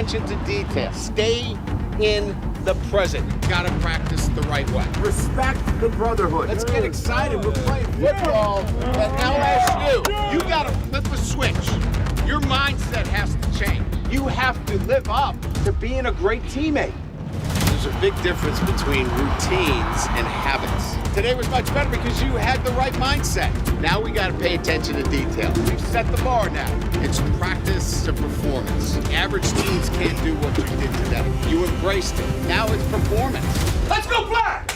attention to detail. Stay in the present. Gotta practice the right way. Respect the brotherhood. Let's get excited. We're playing football at LSU. You gotta flip a switch. Your mindset has to change. You have to live up to being a great teammate. There's a big difference between routines and habits. Today was much better because you had the right mindset. Now we got to pay attention to detail. We've set the bar now. It's practice to performance. Average teams can't do what you did today. You embraced it. Now it's performance. Let's go Black!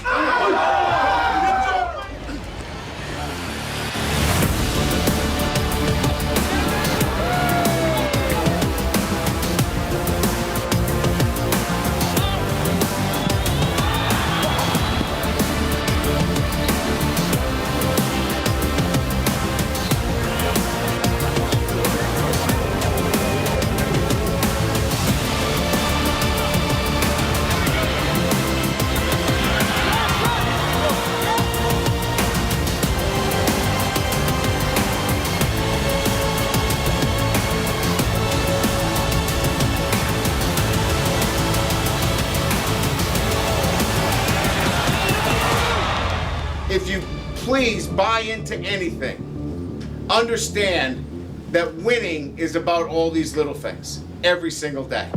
If you please buy into anything, understand that winning is about all these little things every single day.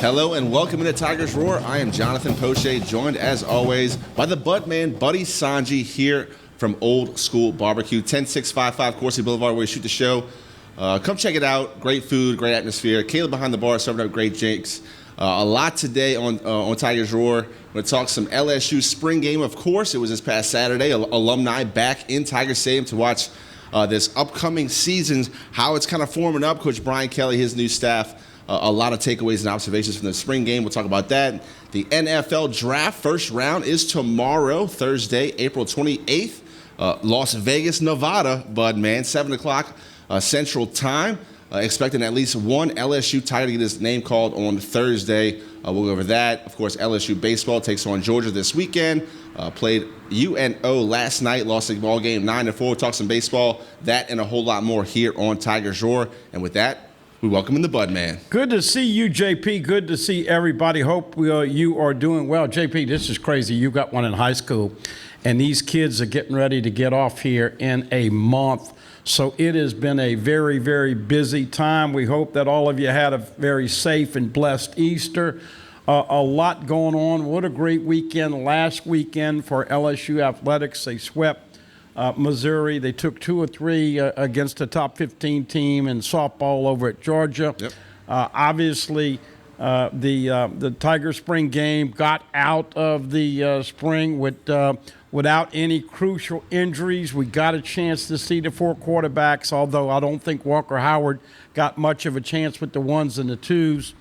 Hello and welcome into Tigers Roar. I am Jonathan Poche, joined as always by the Budman, Buddy Songy, here from Old School Barbecue, 10655 Corsi Boulevard, where we shoot the show. Come check it out. Great food, great atmosphere. Caleb behind the bar serving up great drinks. A lot today on Tigers Roar. We're going to talk some LSU spring game, of course. It was this past Saturday. Alumni back in Tiger Stadium to watch this upcoming season, how it's kind of forming up. Coach Brian Kelly, his new staff, a lot of takeaways and observations from the spring game. We'll talk about that. The NFL draft first round is tomorrow, Thursday, April 28th. Las Vegas, Nevada, Bud, man, 7 o'clock Central Time. Expecting at least one LSU Tiger to get his name called on Thursday. We'll go over that. Of course, LSU baseball takes on Georgia this weekend. Played UNO last night, lost the ball game 9-4. We'll talk some baseball, that and a whole lot more here on Tigers Roar. And with that, we welcome in the Budman. Good to see you, JP. Good to see everybody. Hope you are doing well. JP, this is crazy. You got one in high school, and these kids are getting ready to get off here in a month. So it has been a very, very busy time. We hope that all of you had a very safe and blessed Easter. A lot going on. What a great weekend last weekend for LSU athletics. They swept Missouri. They took 2 or 3 against a top 15 team in softball over at Georgia. Yep. Obviously, the Tiger Spring game got out of the spring without any crucial injuries. We got a chance to see the 4 quarterbacks, although I don't think Walker Howard got much of a chance with the 1s and the 2s.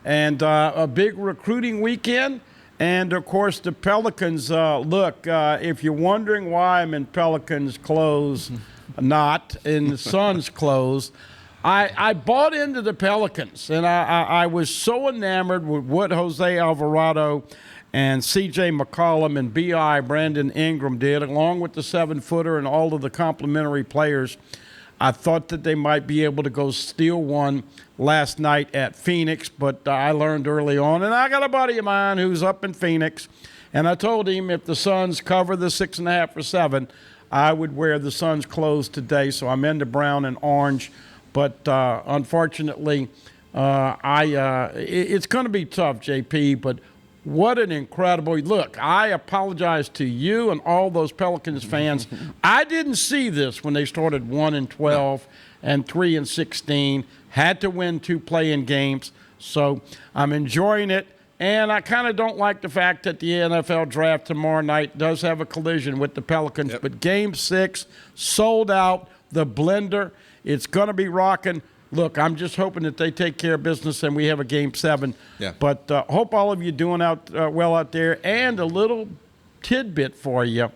And a big recruiting weekend. And, of course, the Pelicans, if you're wondering why I'm in Pelicans clothes, not in the Suns clothes, I bought into the Pelicans, and I was so enamored with what Jose Alvarado and C.J. McCollum and B.I. Brandon Ingram did, along with the 7-footer and all of the complimentary players. I thought that they might be able to go steal one last night at Phoenix, but I learned early on, and I got a buddy of mine who's up in Phoenix, and I told him if the Suns cover the 6.5 or 7, I would wear the Suns clothes today, so I'm into brown and orange. But unfortunately, it's going to be tough, JP, but what an incredible look. I apologize to you and all those Pelicans fans. I didn't see this when they started 1-12 and 3-16, had to win 2 play-in games. So I'm enjoying it. And I kind of don't like the fact that the NFL draft tomorrow night does have a collision with the Pelicans. Yep. But Game 6 sold out, the blender. It's going to be rocking. Look, I'm just hoping that they take care of business and we have a Game 7. Yeah. But hope all of you doing well out there. And a little tidbit for you.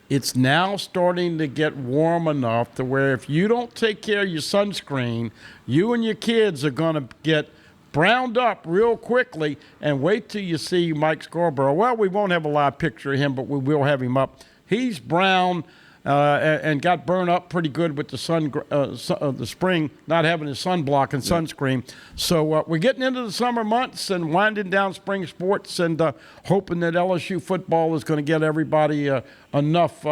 It's now starting to get warm enough to where if you don't take care of your sunscreen, you and your kids are going to get browned up real quickly. And wait till you see Mike Scarborough. Well, we won't have a live picture of him, but we will have him up. He's brown and got burned up pretty good with the the spring not having the sunblock and sunscreen. So we're getting into the summer months and winding down spring sports and hoping that LSU football is going to get everybody enough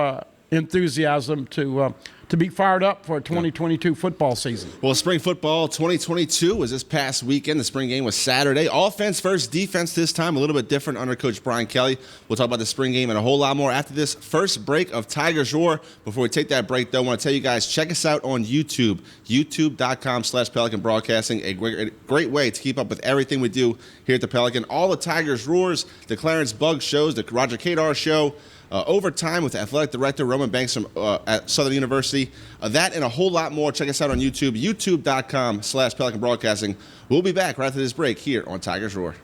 enthusiasm to be fired up for a 2022 football season. Well, spring football 2022 was this past weekend. The spring game was Saturday. Offense first, defense this time, a little bit different under Coach Brian Kelly. We'll talk about the spring game and a whole lot more after this first break of Tigers Roar. Before we take that break, though, I want to tell you guys, check us out on YouTube, youtube.com/Pelican Broadcasting, a great way to keep up with everything we do here at the Pelican. All the Tigers Roars, the Clarence Buggs shows, the Roger Kadar show, Overtime with Athletic Director Roman Banks from at Southern University. That and a whole lot more. Check us out on YouTube, youtube.com/Pelican Broadcasting. We'll be back right after this break here on Tigers Roar.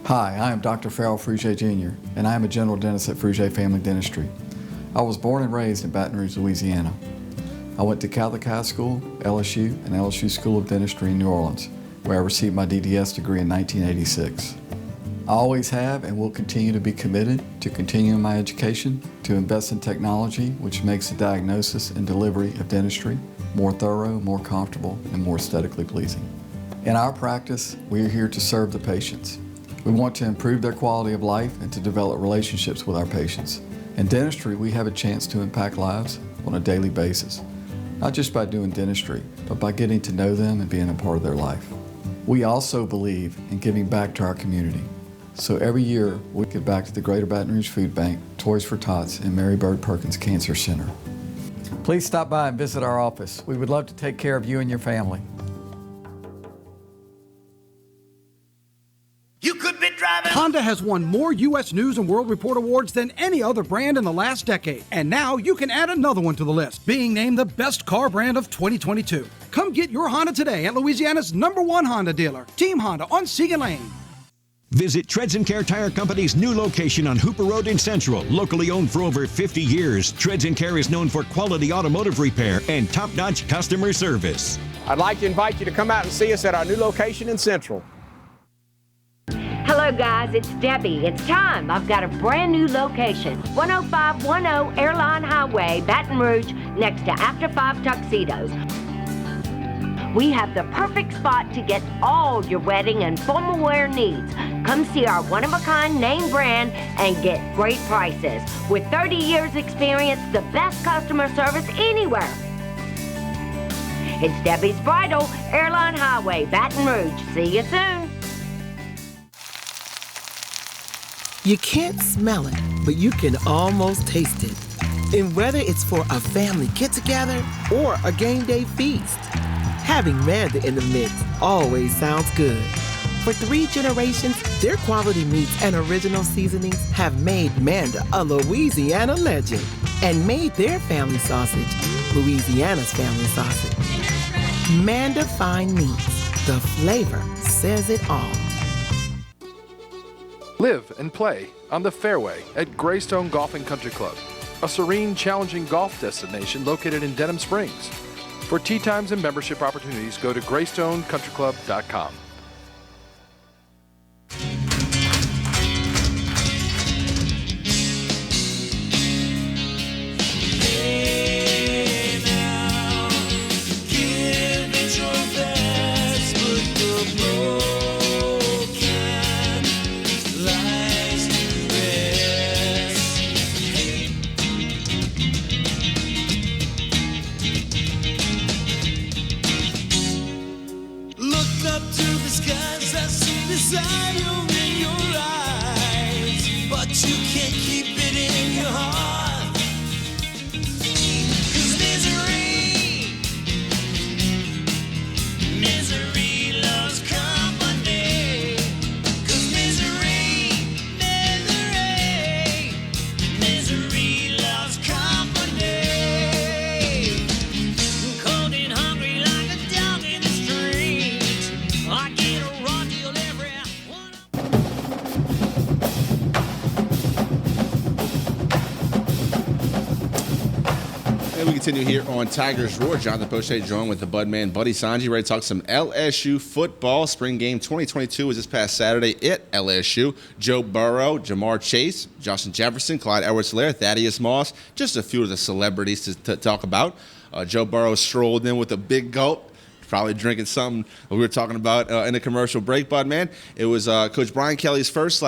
Hi, I am Dr. Farrell Frugier Jr., and I am a general dentist at Frugier Family Dentistry. I was born and raised in Baton Rouge, Louisiana. I went to Catholic High School, LSU, and LSU School of Dentistry in New Orleans, where I received my DDS degree in 1986. I always have and will continue to be committed to continuing my education, to invest in technology which makes the diagnosis and delivery of dentistry more thorough, more comfortable, and more aesthetically pleasing. In our practice, we are here to serve the patients. We want to improve their quality of life and to develop relationships with our patients. In dentistry, we have a chance to impact lives on a daily basis. Not just by doing dentistry, but by getting to know them and being a part of their life. We also believe in giving back to our community. So every year, we give back to the Greater Baton Rouge Food Bank, Toys for Tots, and Mary Bird Perkins Cancer Center. Please stop by and visit our office. We would love to take care of you and your family. Honda has won more U.S. News & World Report awards than any other brand in the last decade. And now you can add another one to the list, being named the best car brand of 2022. Come get your Honda today at Louisiana's #1 Honda dealer, Team Honda on Siegen Lane. Visit Treads & Care Tire Company's new location on Hooper Road in Central. Locally owned for over 50 years, Treads & Care is known for quality automotive repair and top-notch customer service. I'd like to invite you to come out and see us at our new location in Central. Hello guys, it's Debbie. It's time. I've got a brand new location. 10510 Airline Highway, Baton Rouge, next to After 5 Tuxedos. We have the perfect spot to get all your wedding and formal wear needs. Come see our one-of-a-kind name brand and get great prices. With 30 years experience, the best customer service anywhere. It's Debbie's Bridal, Airline Highway, Baton Rouge. See you soon. You can't smell it, but you can almost taste it. And whether it's for a family get-together or a game day feast, having Manda in the mix always sounds good. For 3 generations, their quality meats and original seasonings have made Manda a Louisiana legend and made their family sausage Louisiana's family sausage. Manda Fine Meats, the flavor says it all. Live and play on the fairway at Greystone Golf and Country Club, a serene, challenging golf destination located in Denham Springs. For tee times and membership opportunities, go to GreystonecountryClub.com. continue here on Tigers Roar. Jonathan Poche joined with the Budman Buddy Songy, ready to talk some LSU football. Spring game 2022 was this past Saturday at LSU. Joe Burrow, Jamar Chase, Justin Jefferson, Clyde Edwards-Helaire, Thaddeus Moss, just a few of the celebrities to talk about. Joe Burrow strolled in with a big gulp. Probably drinking something we were talking about in the commercial break, Bud, man. It was Coach Brian Kelly's first,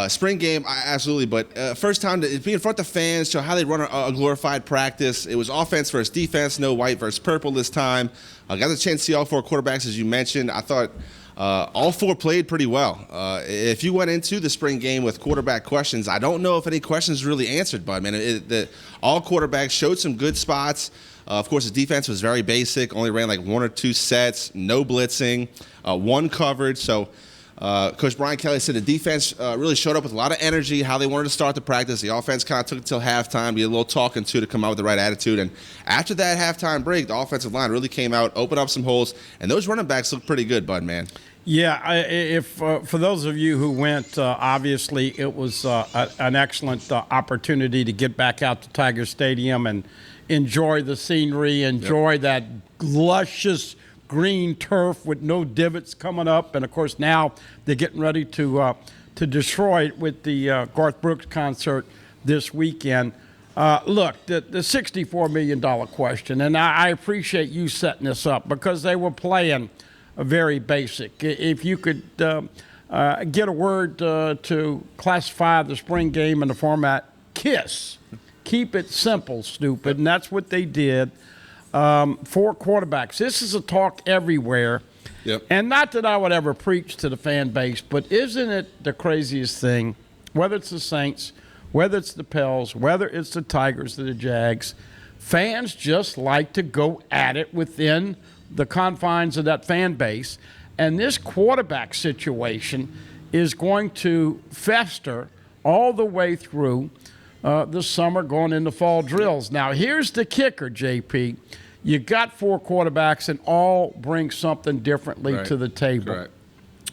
spring game, absolutely, but first time to be in front of fans, show how they run a glorified practice. It was offense versus defense, no white versus purple this time. I got the chance to see all four quarterbacks, as you mentioned. I thought all four played pretty well. If you went into the spring game with quarterback questions, I don't know if any questions really answered, Bud, man. All quarterbacks showed some good spots. Of course, the defense was very basic, only ran like one or two sets, no blitzing, one coverage, so Coach Brian Kelly said the defense really showed up with a lot of energy, how they wanted to start the practice. The offense kind of took it till halftime, get a little talking to come out with the right attitude. And after that halftime break, the offensive line really came out, opened up some holes, and those running backs looked pretty good, Bud, man. Yeah, for those of you who went, obviously it was an excellent opportunity to get back out to Tiger Stadium and enjoy the scenery, enjoy that luscious green turf with no divots coming up, and of course now they're getting ready to Detroit with the Garth Brooks concert this weekend. Look, the $64 million question, and I appreciate you setting this up because they were playing very basic. If you could get a word to classify the spring game in the format KISS, keep it simple, stupid, and that's what they did. Four quarterbacks. This is a talk everywhere. Yep. And not that I would ever preach to the fan base, but isn't it the craziest thing, whether it's the Saints, whether it's the Pels, whether it's the Tigers or the Jags, fans just like to go at it within the confines of that fan base. And this quarterback situation is going to fester all the way through the summer going into fall drills. Now, here's the kicker, JP. You got four quarterbacks, and all bring something differently to the table. Correct.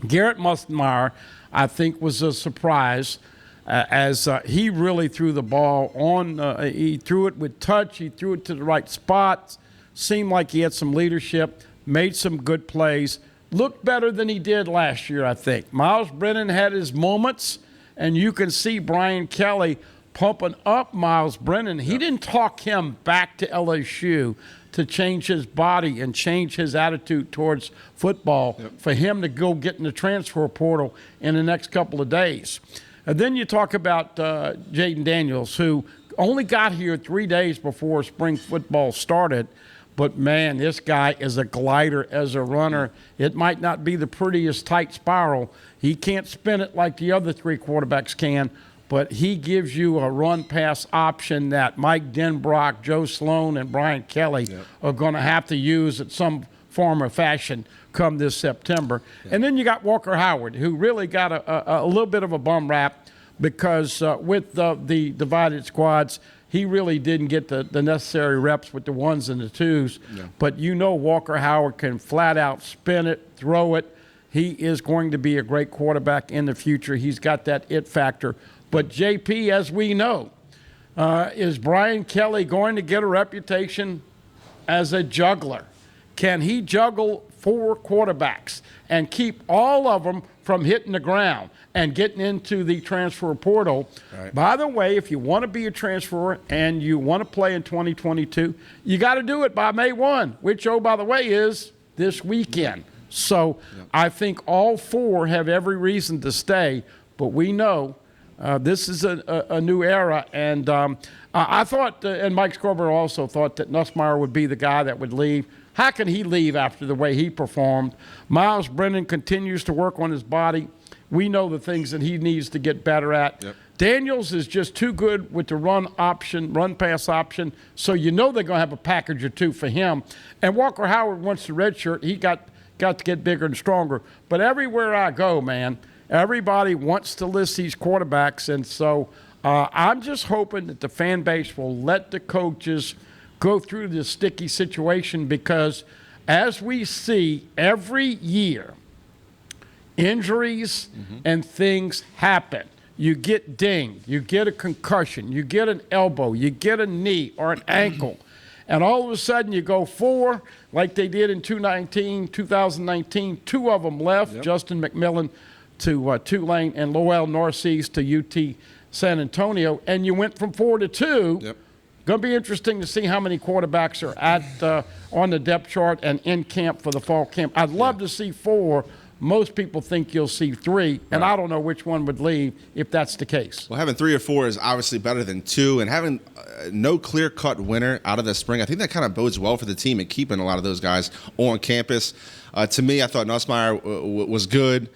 Garrett Musselmeyer, I think, was a surprise as he really threw the ball on. He threw it with touch. He threw it to the right spots. Seemed like he had some leadership, made some good plays, looked better than he did last year, I think. Miles Brennan had his moments, and you can see Brian Kelly pumping up Miles Brennan. He didn't talk him back to LSU to change his body and change his attitude towards football for him to go get in the transfer portal in the next couple of days. And then you talk about Jaden Daniels, who only got here 3 days before spring football started. But, man, this guy is a glider as a runner. It might not be the prettiest tight spiral. He can't spin it like the other three quarterbacks can, but he gives you a run-pass option that Mike Denbrock, Joe Sloan, and Brian Kelly are going to have to use at some form or fashion come this September. And then you got Walker Howard, who really got a little bit of a bum rap because with the divided squads, he really didn't get the necessary reps with the ones and the twos. But you know Walker Howard can flat out spin it, throw it. He is going to be a great quarterback in the future. He's got that it factor. But, JP, as we know, is Brian Kelly going to get a reputation as a juggler? Can he juggle four quarterbacks and keep all of them from hitting the ground and getting into the transfer portal? Right. By the way, if you want to be a transfer and you want to play in 2022, you got to do it by May 1, which, oh, by the way, is this weekend. So I think all four have every reason to stay, but we know this is a new era, and I thought, and Mike Scarborough also thought that Nussmeier would be the guy that would leave. How can he leave after the way he performed? Miles Brennan continues to work on his body. We know the things that he needs to get better at. Daniels is just too good with the run-pass option, so you know they're going to have a package or two for him. And Walker Howard wants the red shirt. He got to get bigger and stronger. But everywhere I go, man, everybody wants to list these quarterbacks, and so I'm just hoping that the fan base will let the coaches go through this sticky situation because as we see every year, injuries and things happen. You get dinged, you get a concussion, you get an elbow, you get a knee or an ankle, and all of a sudden you go 4 like they did in 2019. 2 of them left, Justin McMillan to Tulane and Lowell Narcisse to UT San Antonio, and you went from 4 to 2. Going to be interesting to see how many quarterbacks are at on the depth chart and in camp for the fall camp. I'd love to see 4. Most people think you'll see 3, and I don't know which one would leave if that's the case. Well, having 3 or 4 is obviously better than 2, and having no clear-cut winner out of the spring, I think that kind of bodes well for the team and keeping a lot of those guys on campus. To me, I thought Nussmeier was good.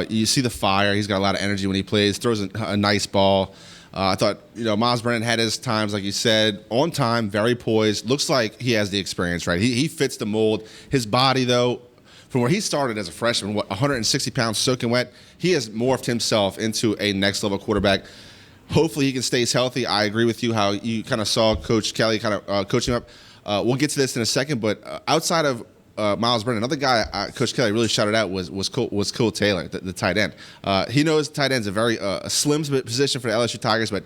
You see the fire. He's got a lot of energy when he plays, throws a nice ball. I thought, Miles Brennan had his times, like you said, on time, very poised. Looks like he has the experience, right? He fits the mold. His body, though, from where he started as a freshman, 160 pounds soaking wet, he has morphed himself into a next-level quarterback. Hopefully he can stay healthy. I agree with you how you kind of saw Coach Kelly kind of coaching him up. We'll get to this in a second, but outside of Miles Brennan, another guy Coach Kelly really shouted out was Cole Taylor, the tight end. He knows tight end's a very slim position for the LSU Tigers, but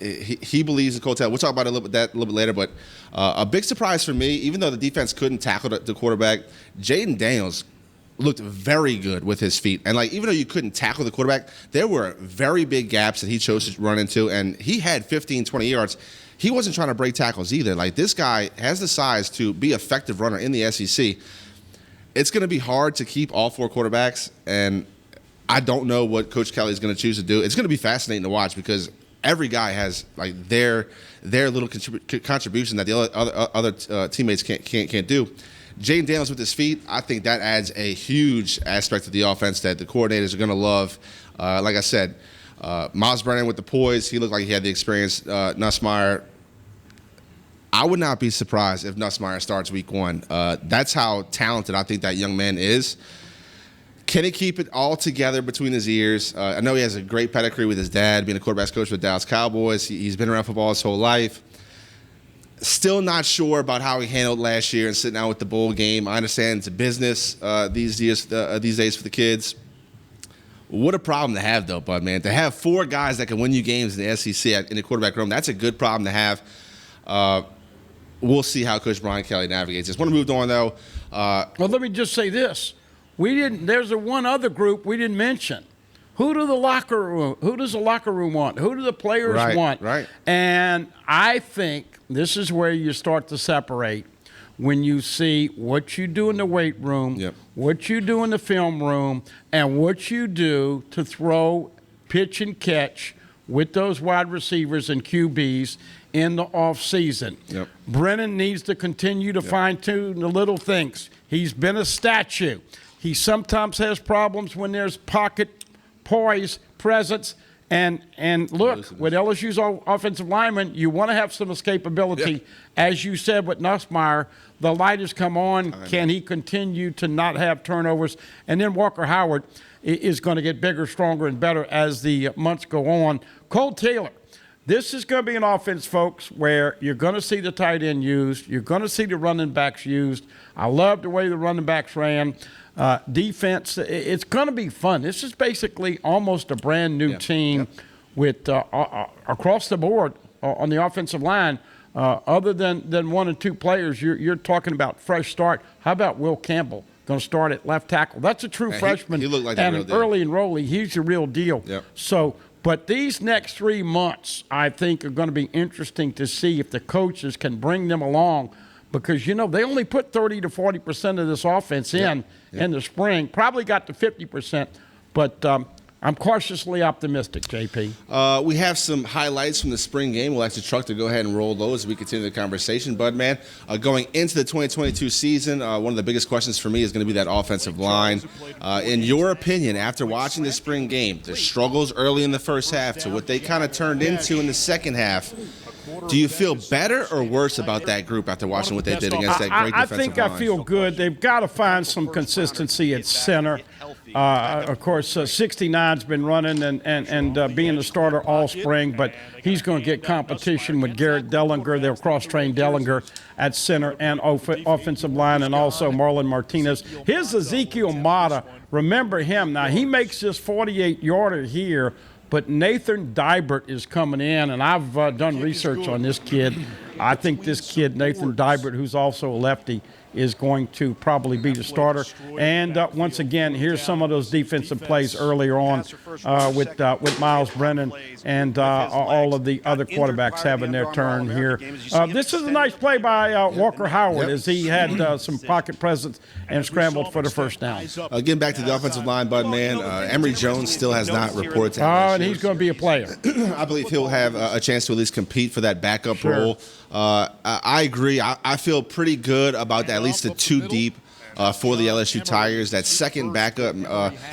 he believes in Cole Taylor. We'll talk about it a little bit later, but a big surprise for me, even though the defense couldn't tackle the quarterback, Jaden Daniels looked very good with his feet. And, even though you couldn't tackle the quarterback, there were very big gaps that he chose to run into, and he had 15, 20 yards. He wasn't trying to break tackles either. This guy has the size to be an effective runner in the SEC. It's going to be hard to keep all 4 quarterbacks, and I don't know what Coach Kelly is going to choose to do. It's going to be fascinating to watch because every guy has their little contribution that the other teammates can't do. Jaden Daniels with his feet, I think that adds a huge aspect of the offense that the coordinators are going to love. Like I said, Miles Brennan with the poise, he looked like he had the experience. Nussmeier, I would not be surprised if Nussmeier starts week 1. That's how talented I think that young man is. Can he keep it all together between his ears? I know he has a great pedigree with his dad, being a quarterback's coach with the Dallas Cowboys. He's been around football his whole life. Still not sure about how he handled last year and sitting out with the bowl game. I understand it's a business these days for the kids. What a problem to have, though, Bud, man. To have 4 guys that can win you games in the SEC in the quarterback room, that's a good problem to have. We'll see how Coach Brian Kelly navigates this. Want to move on, though. Well, let me just say this. There's one other group we didn't mention. Who does the locker room want? Who do the players want? Right. And I think this is where you start to separate when you see what you do in the weight room, what you do in the film room, and what you do to throw, pitch, and catch with those wide receivers and QBs in the offseason. Brennan needs to continue to fine-tune the little things. He's been a statue. He sometimes has problems when there's pocket, poise, presence, and look, with LSU's offensive linemen, you want to have some escapability. As you said with Nussmeier, the light has come on. Can he continue to not have turnovers? And then Walker Howard is going to get bigger, stronger, and better as the months go on. Cole Taylor. This is going to be an offense, folks, where you're going to see the tight end used. You're going to see the running backs used. I love the way the running backs ran. Defense, it's going to be fun. This is basically almost a brand-new team with across the board on the offensive line. Other than 1 or 2 players, you're talking about fresh start. How about Will Campbell going to start at left tackle? That's a true freshman. He looked like and an early enrollee. He's the real deal. So. But these next 3 months, I think, are going to be interesting to see if the coaches can bring them along because, they only put 30 to 40% of this offense in the spring, probably got to 50%, but I'm cautiously optimistic, JP. We have some highlights from the spring game. We'll actually truck to go ahead and roll those as we continue the conversation. Bud, man, going into the 2022 season, one of the biggest questions for me is going to be that offensive line. In your opinion, after watching the spring game, the struggles early in the first half to what they kind of turned into in the second half, do you feel better or worse about that group after watching what they did against that great defensive line? I think I feel good. They've got to find some consistency at center. Of course, 69's been running and being the starter all spring, but he's going to get competition with Garrett Dellinger. They'll cross-train Dellinger at center and offensive line, and also Marlon Martinez. Here's Ezekiel Mata. Remember him. Now, he makes this 48-yarder here, but Nathan Dybert is coming in, and I've done research on this kid. I think this kid, Nathan Dybert, who's also a lefty, is going to probably be the starter. And once again, here's some of those defensive plays earlier on with Miles Brennan and all of the other quarterbacks having their turn here. This is a nice play by Walker Howard as he had some pocket presence and scrambled for the first down. Getting back to the offensive line, Bud, man, Emory Jones still has not reported to and he's going to be a player. I believe he'll have a chance to at least compete for that backup role. I agree. I feel pretty good about at least the two deep for the LSU Tigers. That second backup,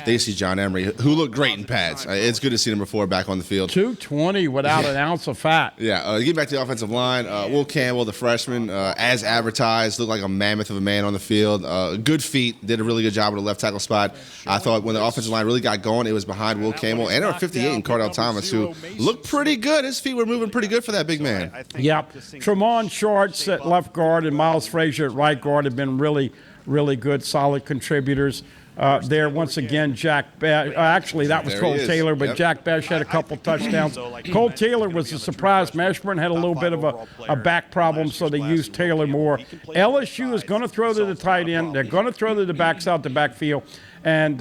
they see John Emery, who looked great in pads. It's good to see number 4 back on the field. 220 without an ounce of fat. Yeah, getting back to the offensive line, Will Campbell, the freshman, as advertised, looked like a mammoth of a man on the field. Good feet, did a really good job with the left tackle spot. I thought when the offensive line really got going, it was behind Will Campbell and number 58 in Cardell Thomas, who looked pretty good. His feet were moving pretty good for that big man. Yep. Tremont Shorts at left guard and Miles Frazier at right guard have been really good, solid contributors. There, once again, Jack Bash. Actually, that was Cole Taylor, but Jack Bash had a couple touchdowns. Cole Taylor was a surprise. Mashburn had a little bit of a back problem, so they used Taylor more. LSU is going to throw to the tight end. They're going to throw to the backs out the backfield. And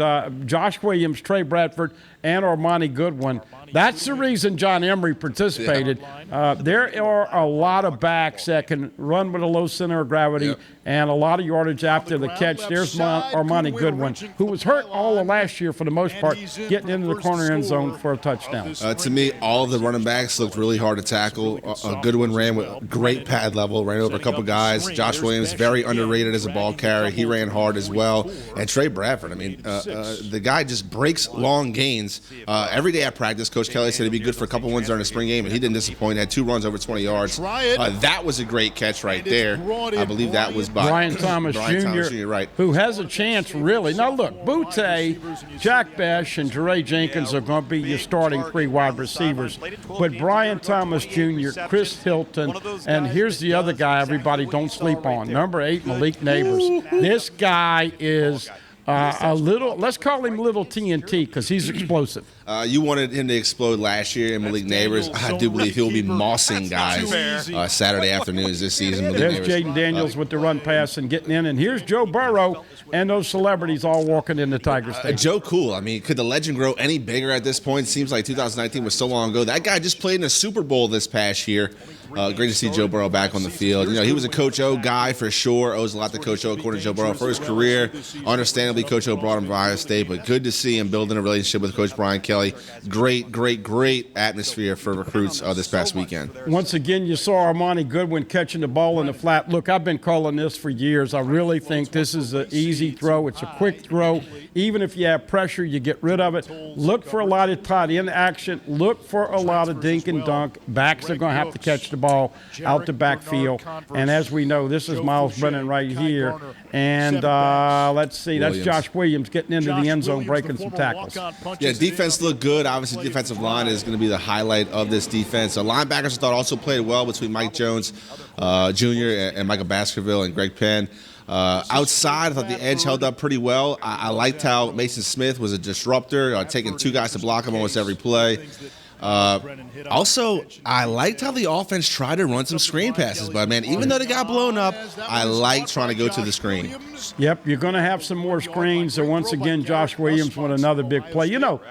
Josh Williams, Trey Bradford, and Armani Goodwin. That's the reason John Emery participated. There are a lot of backs that can run with a low center of gravity and a lot of yardage after the catch. There's Armani Goodwin, who was hurt all of last year for the most part, getting into the corner end zone for a touchdown. To me, all of the running backs looked really hard to tackle. Goodwin ran with great pad level, ran over a couple guys. Josh Williams, very underrated as a ball carrier. He ran hard as well. And Trey Bradford, I mean, the guy just breaks long gains. Every day at practice, Coach Kelly said he'd be good for a couple wins during the spring game, and he didn't disappoint. Had 2 runs over 20 yards. That was a great catch right there. I believe that was by Brian Thomas Jr., right, who has a chance, really. Now, look, Butte, Jack Bash, and Jeray Jenkins are going to be your starting 3 wide receivers. But Brian Thomas Jr., Chris Hilton, and here's the other guy everybody don't sleep on, number 8, Malik Neighbors. This guy is a little, let's call him Little TNT because he's explosive. You wanted him to explode last year in Malik Neighbors. I do believe he'll be mossing guys Saturday afternoons this season. There's Jaden Daniels with the run pass and getting in. And here's Joe Burrow and those celebrities all walking in the Tiger Stadium. Joe Cool. I mean, could the legend grow any bigger at this point? It seems like 2019 was so long ago. That guy just played in a Super Bowl this past year. Great to see Joe Burrow back on the field. You know, he was a Coach O guy for sure. Owes a lot to Coach O, according to Joe Burrow, for his career. Understandably, Coach O brought him to Ohio State, but good to see him building a relationship with Coach Brian Kelly. Great atmosphere for recruits this past weekend. Once again, you saw Armani Goodwin catching the ball in the flat. Look, I've been calling this for years. I really think this is an easy throw. It's a quick throw. Even if you have pressure, you get rid of it. Look for a lot of tight end action. Look for a lot of dink and dunk. Backs are going to have to catch the ball out the backfield. And as we know, this is Miles Brennan right here. And let's see, that's Josh Williams getting into the end zone, breaking some tackles. Yeah, defense looked good. Obviously, defensive line is going to be the highlight of this defense. The linebackers, I thought, also played well between Mike Jones Jr. and Michael Baskerville and Greg Penn. Outside, I thought the edge held up pretty well. I liked how Mason Smith was a disruptor, taking 2 guys to block him almost every play. Also, I liked how the offense tried to run some screen passes, but man, even though they got blown up, I like trying to go to the screen. Yep, you're going to have some more screens. So once again, Josh Williams with another big play. You know,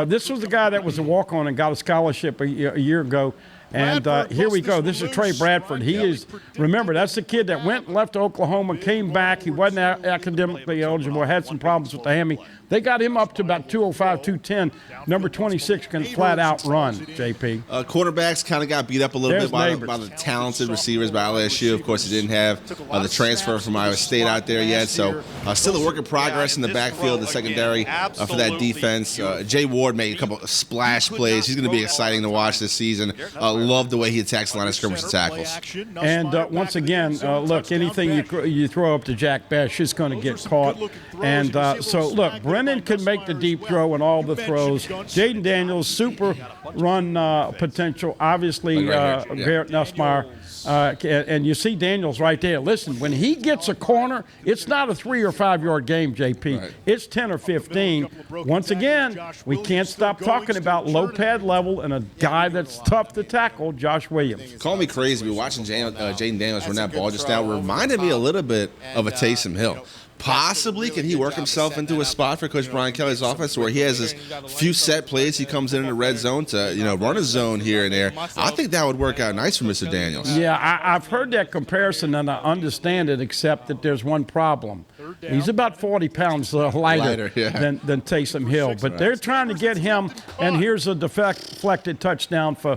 this was the guy that was a walk-on and got a scholarship a year ago. And here we go. This is Trey Bradford. He is, remember, that's the kid that went and left Oklahoma, came back. He wasn't academically eligible, had some problems with the hammy. They got him up to about 205, 210. Number 26 can flat out run, JP. Quarterbacks kind of got beat up a little bit by the talented receivers by LSU. Of course, he didn't have the transfer from Iowa State out there yet. So still a work in progress in the backfield, the secondary for that defense. Jay Ward made a couple of splash plays. He's going to be exciting to watch this season. Love the way he attacks the line of scrimmage and tackles. And once again, look, anything you throw up to Jack Bash is going to get caught. And so, look, Brennan can make the deep throw and all the throws. Jaden Daniels, super run potential. Obviously, Garrett Nussmeier And you see Daniels right there. Listen, when he gets a corner, it's not a 3 or 5 yard game, JP. Right. It's 10 or 15. Once again, we can't stop talking about low pad level and a guy that's tough to tackle, Josh Williams. Call me crazy, but watching Jaden Daniels run that ball just now reminded me a little bit of a Taysom Hill. Possibly, can he work himself into a spot for Coach Brian Kelly's offense where he has his few set plays, he comes in the red zone to run a zone here and there. I think that would work out nice for Mr. Daniels. Yeah, I've heard that comparison, and I understand it, except that there's one problem. He's about 40 pounds lighter than Taysom Hill. But they're trying to get him, and here's a deflected touchdown for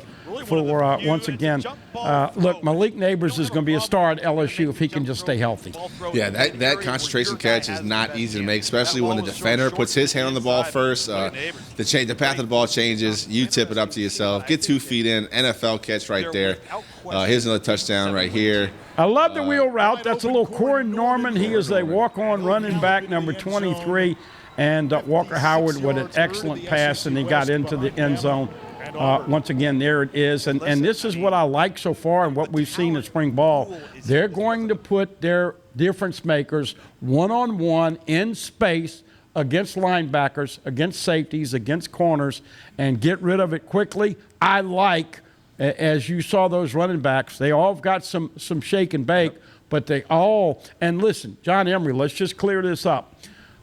once again. Look, Malik Neighbors is going to be a star at LSU if he can just stay healthy. Yeah, that concentration catch is not easy to make, especially when the defender puts his hand on the ball first. The path of the ball changes. You tip it up to yourself. Get 2 feet in. NFL catch right there. Here's another touchdown right here. I love the wheel route. That's a little Corey Norman. He is a walk-on running back, number 23. And Walker Howard with an excellent pass, and he got into the end zone. Once again, there it is. And this is what I like so far and what we've seen in spring ball. They're going to put their difference makers one-on-one in space against linebackers, against safeties, against corners, and get rid of it quickly. I like, as you saw those running backs, they all got some shake and bake, but they all – and listen, John Emery, let's just clear this up.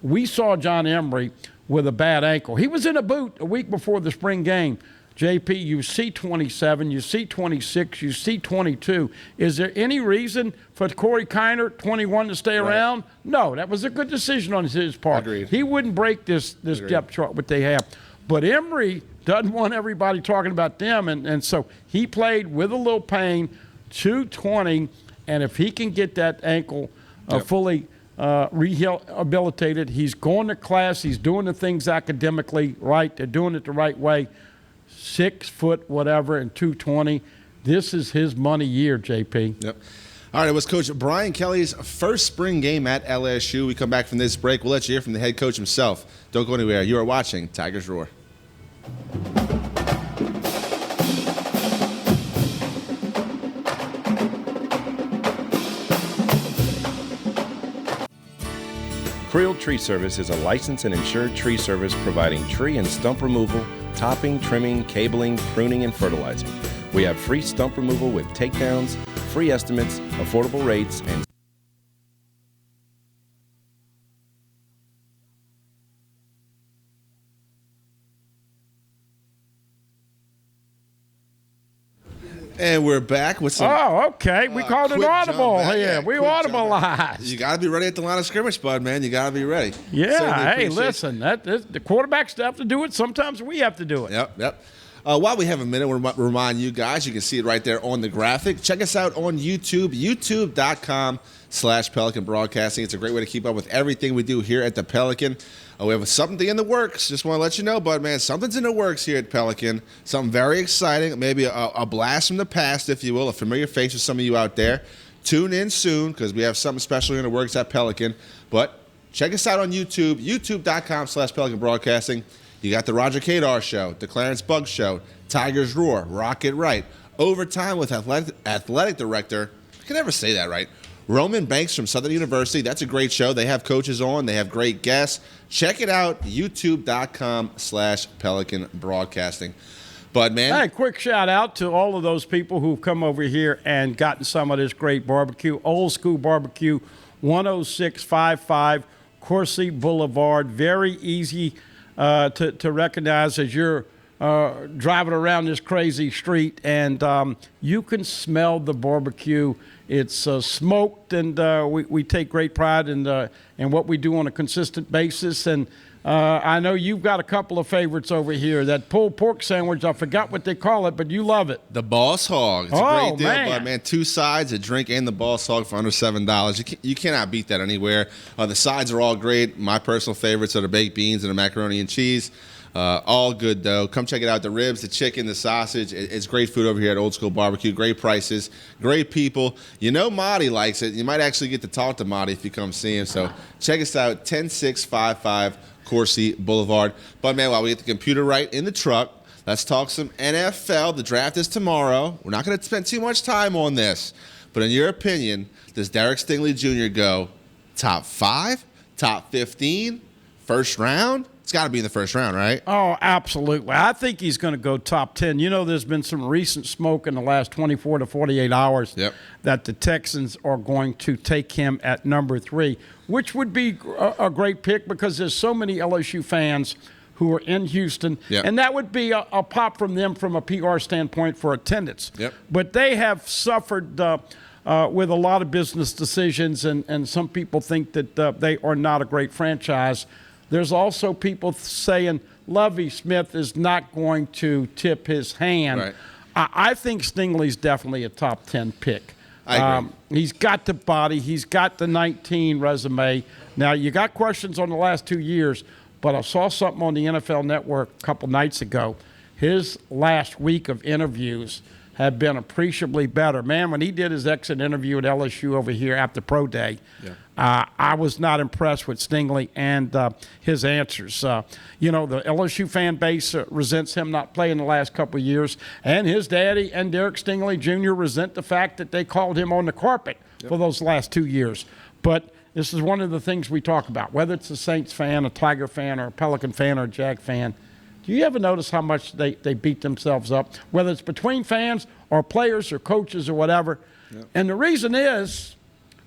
We saw John Emery with a bad ankle. He was in a boot a week before the spring game. JP, you see 27, you see 26, you see 22. Is there any reason for Corey Kiner, 21, to stay around? No, that was a good decision on his part. Agreed. He wouldn't break this depth chart what they have. But Emery doesn't want everybody talking about them, and so he played with a little pain, 220, and if he can get that ankle fully rehabilitated, he's going to class, he's doing the things academically right, they're doing it the right way. 6 foot whatever and 220. This is his money year, JP. Yep. All right, it was Coach Brian Kelly's first spring game at LSU. We come back from this break. We'll let you hear from the head coach himself. Don't go anywhere. You are watching Tigers Roar. Creel Tree Service is a licensed and insured tree service providing tree and stump removal, topping, trimming, cabling, pruning, and fertilizing. We have free stump removal with takedowns, free estimates, affordable rates, and And we're back with some. Oh, okay. We called it audible here. Yeah, we audibleized. You got to be ready at the line of scrimmage, bud, man. You got to be ready. Yeah. Hey, listen, the quarterbacks have to do it. Sometimes we have to do it. Yep. While we have a minute, we'll remind you guys, you can see it right there on the graphic. Check us out on YouTube, youtube.com/Pelican Broadcasting. It's a great way to keep up with everything we do here at the Pelican. We have something in the works. Just want to let you know, bud, man, something's in the works here at Pelican. Something very exciting, maybe a blast from the past, if you will, a familiar face for some of you out there. Tune in soon because we have something special in the works at Pelican. But check us out on YouTube, youtube.com/Pelican Broadcasting. You got the Roger Kadar Show, the Clarence Buggs Show, Tigers Roar, Rocket Right, Overtime with Athletic Director. I can never say that right. Roman Banks from Southern University. That's a great show. They have coaches on. They have great guests. Check it out, youtube.com/Pelican Broadcasting. But, man. Hey, quick shout out to all of those people who've come over here and gotten some of this great barbecue. Old School Barbecue, 10655 Coursey Boulevard. Very easy to recognize as you're driving around this crazy street, and you can smell the barbecue. It's smoked, and we take great pride in what we do on a consistent basis. And I know you've got a couple of favorites over here. That pulled pork sandwich, I forgot what they call it, but you love it. The Boss Hog. It's a great deal, bud, man. 2 sides, a drink, and the Boss Hog for under $7. You cannot beat that anywhere. The sides are all great. My personal favorites are the baked beans and the macaroni and cheese. All good, though. Come check it out. The ribs, the chicken, the sausage. It's great food over here at Old School Barbecue. Great prices, great people. You know Marty likes it. You might actually get to talk to Marty if you come see him. So check us out, 10655 Coursey Boulevard. But, man, while we get the computer right in the truck, Let's talk some NFL. The draft is tomorrow. We're not going to spend too much time on this. But in your opinion, does Derek Stingley Jr. go top 5, top 15, first round? It's got to be in the first round, right? Oh, absolutely. I think he's going to go top 10. You know, there's been some recent smoke in the last 24 to 48 hours that the Texans are going to take him at number 3, which would be a great pick because there's so many LSU fans who are in Houston, and that would be a pop from them from a PR standpoint for attendance. But they have suffered with a lot of business decisions, and some people think that they are not a great franchise. There's also people saying Lovie Smith is not going to tip his hand. Right. I think Stingley's definitely a top 10 pick. I agree. He's got the body. He's got the 19 resume. Now, you got questions on the last 2 years, but I saw something on the NFL Network a couple nights ago. His last week of interviews have been appreciably better. Man, when he did his exit interview at LSU over here after Pro Day, I was not impressed with Stingley and his answers. You know, the LSU fan base resents him not playing the last couple of years, and his daddy and Derek Stingley Jr. resent the fact that they called him on the carpet for those last 2 years. But this is one of the things we talk about, whether it's a Saints fan, a Tiger fan, or a Pelican fan, or a Jag fan. Do you ever notice how much they beat themselves up, whether it's between fans or players or coaches or whatever? And the reason is,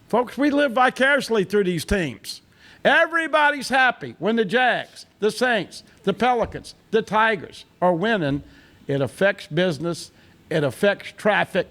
folks, we live vicariously through these teams. Everybody's happy when the Jags, the Saints, the Pelicans, the Tigers are winning. It affects business. It affects traffic.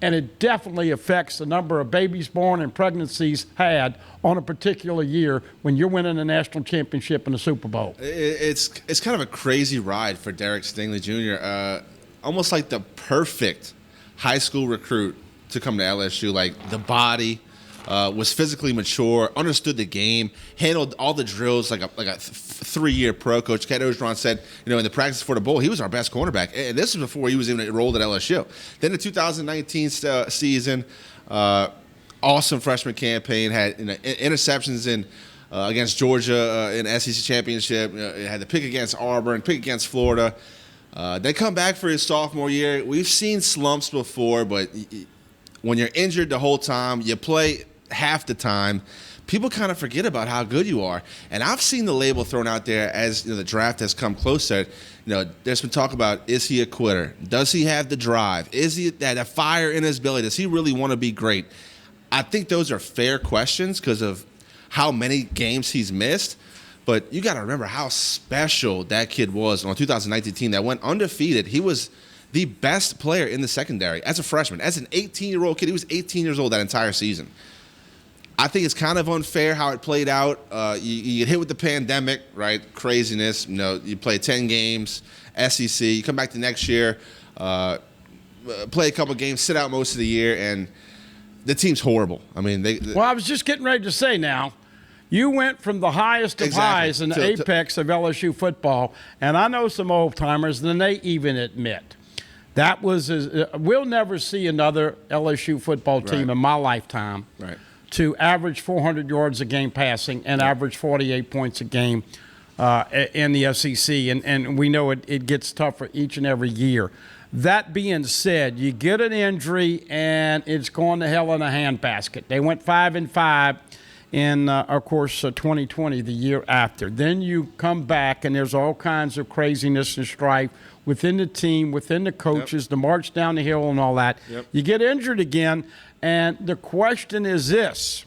And it definitely affects the number of babies born and pregnancies had on a particular year when you're winning a national championship and a Super Bowl. It's kind of a crazy ride for Derek Stingley Jr. Almost like the perfect high school recruit to come to LSU. Like the body, was physically mature, understood the game, handled all the drills like a 3-year pro. Coach Ken Orgeron said, you know, in the practice for the bowl, he was our best cornerback. And this was before he was even enrolled at LSU. Then the 2019 season, awesome freshman campaign, had interceptions in against Georgia in SEC championship. Had the pick against Auburn, pick against Florida. They come back for his sophomore year. We've seen slumps before, but when you're injured the whole time, you play half the time, people kind of forget about how good you are. And I've seen the label thrown out there as the draft has come closer. There's been talk about, is he a quitter? Does he have the drive? Is he that fire in his belly? Does he really want to be great? I think those are fair questions because of how many games he's missed. But you got to remember how special that kid was on a 2019 team that went undefeated. He was the best player in the secondary as a freshman. As an 18-year-old kid, he was 18 years old that entire season. I think it's kind of unfair how it played out. You get hit with the pandemic, right? Craziness. You play 10 games, SEC. You come back the next year, play a couple games, sit out most of the year, and the team's horrible. I mean, well, I was just getting ready to say now, you went from the highest of highs in the apex of LSU football, and I know some old-timers, and they even admit that was we'll never see another LSU football team in my lifetime to average 400 yards a game passing and average 48 points a game in the SEC. And we know it gets tougher each and every year. That being said, you get an injury, and it's going to hell in a handbasket. They went 5-5 in, of course, 2020, the year after. Then you come back, and there's all kinds of craziness and strife within the team, within the coaches, the march down the hill and all that. You get injured again, and the question is this.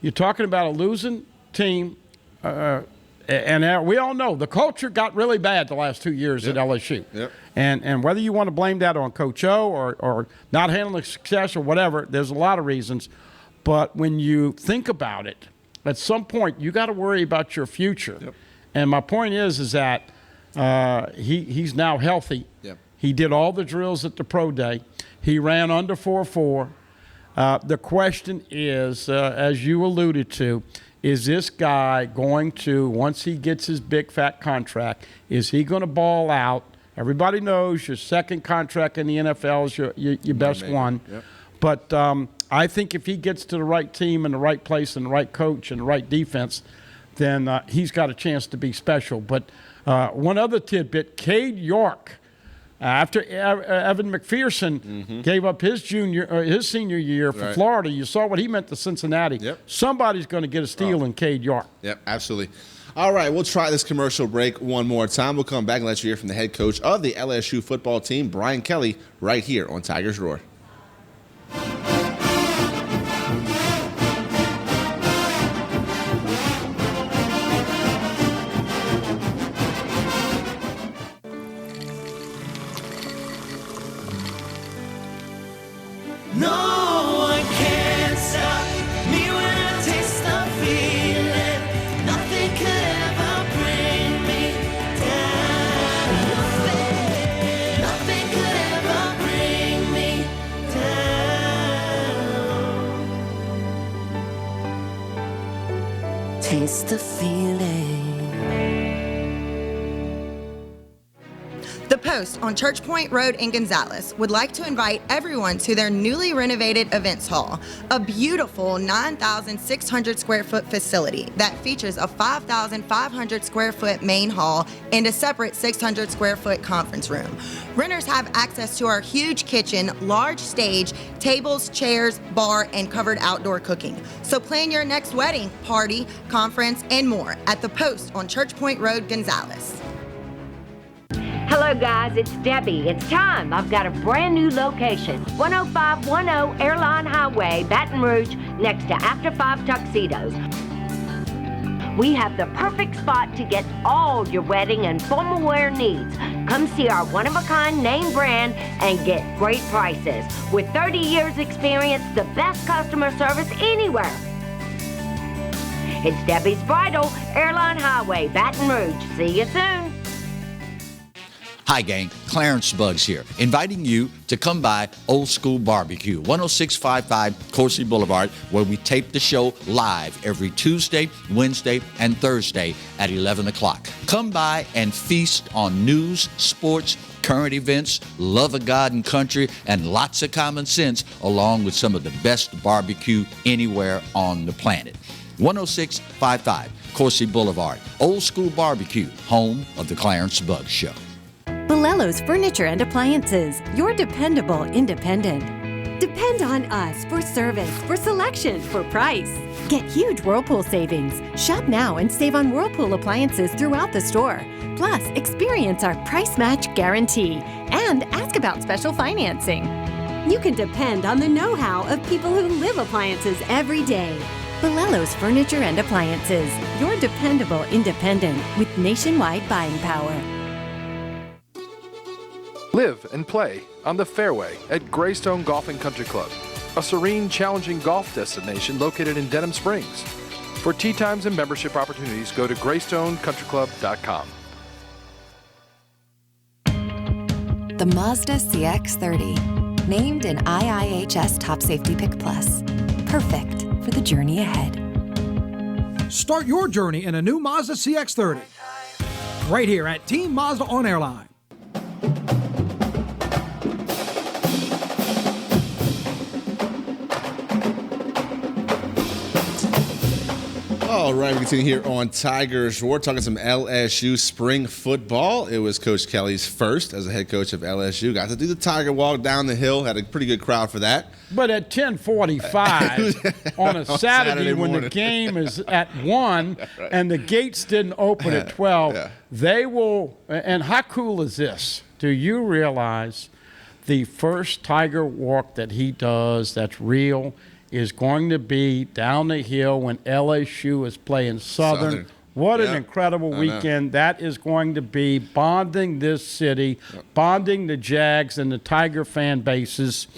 You're talking about a losing team, and we all know the culture got really bad the last 2 years at LSU. And whether you want to blame that on Coach O or not handling success or whatever, there's a lot of reasons. But when you think about it, at some point you got to worry about your future. And my point is that he's now healthy. He did all the drills at the pro day. He ran under 4.4. The question is, as you alluded to, is this guy going to, once he gets his big fat contract, is he going to ball out? Everybody knows your second contract in the NFL is your best one. But I think if he gets to the right team and the right place and the right coach and the right defense, then he's got a chance to be special. But one other tidbit, Cade York, after Evan McPherson gave up his senior year for Florida, you saw what he meant to Cincinnati. Yep. Somebody's going to get a steal in Cade York. Yep, absolutely. All right, we'll try this commercial break one more time. We'll come back and let you hear from the head coach of the LSU football team, Brian Kelly, right here on Tigers Roar. No one can stop me when I taste the feeling. Nothing could ever bring me down. Nothing could ever bring me down. Taste the feeling. The Post on Church Point Road in Gonzales would like to invite everyone to their newly renovated events hall, a beautiful 9,600 square foot facility that features a 5,500 square foot main hall and a separate 600 square foot conference room. Renters have access to our huge kitchen, large stage, tables, chairs, bar, and covered outdoor cooking. So plan your next wedding, party, conference, and more at The Post on Church Point Road, Gonzales. Hello guys, it's Debbie. It's time. I've got a brand new location. 10510 Airline Highway, Baton Rouge, next to After 5 Tuxedos. We have the perfect spot to get all your wedding and formal wear needs. Come see our one-of-a-kind name brand and get great prices. With 30 years experience, the best customer service anywhere. It's Debbie's Bridal, Airline Highway, Baton Rouge. See you soon. Hi gang, Clarence Buggs here, inviting you to come by Old School Barbecue, 10655 Coursey Boulevard, where we tape the show live every Tuesday, Wednesday, and Thursday at 11 o'clock. Come by and feast on news, sports, current events, love of God and country, and lots of common sense, along with some of the best barbecue anywhere on the planet. 10655 Coursey Boulevard, Old School Barbecue, home of the Clarence Buggs Show. Bolello's Furniture and Appliances, your dependable independent. Depend on us for service, for selection, for price. Get huge Whirlpool savings. Shop now and save on Whirlpool appliances throughout the store. Plus, experience our price match guarantee and ask about special financing. You can depend on the know-how of people who live appliances every day. Bolello's Furniture and Appliances, your dependable independent with nationwide buying power. Live and play on the fairway at Greystone Golf and Country Club, a serene, challenging golf destination located in Denham Springs. For tee times and membership opportunities, go to greystonecountryclub.com. The Mazda CX-30, named an IIHS Top Safety Pick Plus. Perfect for the journey ahead. Start your journey in a new Mazda CX-30. Right here at Team Mazda on Airline. All right, we continue here on Tigers. We're talking some LSU spring football. It was Coach Kelly's first as a head coach of LSU. Got to do the Tiger walk down the hill. Had a pretty good crowd for that. But at 10:45 on a Saturday when the game is at 1 and the gates didn't open at 12, they will – and how cool is this? Do you realize the first Tiger walk that he does that's real – is going to be down the hill when LSU is playing Southern. What an incredible weekend. That is going to be bonding this city, bonding the Jags and the Tiger fan bases.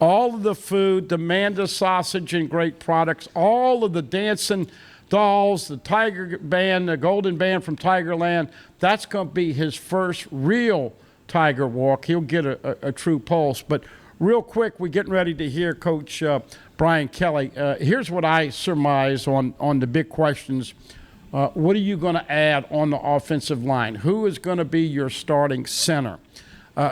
All of the food, the Manda sausage and great products, all of the dancing dolls, the Tiger band, the Golden Band from Tigerland, that's going to be his first real Tiger walk. He'll get a true pulse. But real quick, we're getting ready to hear Coach Brian Kelly. Here's what I surmise on the big questions. What are you going to add on the offensive line? Who is going to be your starting center?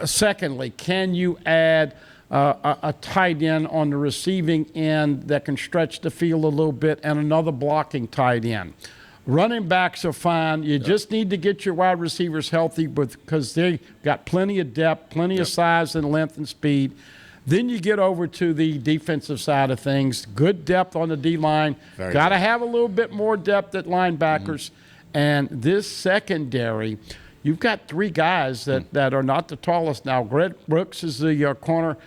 Secondly, can you add a tight end on the receiving end that can stretch the field a little bit and another blocking tight end? Running backs are fine. You just need to get your wide receivers healthy because they got plenty of depth, plenty of size and length and speed. Then you get over to the defensive side of things. Good depth on the D-line. Got to have a little bit more depth at linebackers. And this secondary, you've got three guys that are not the tallest now. Greg Brooks is the corner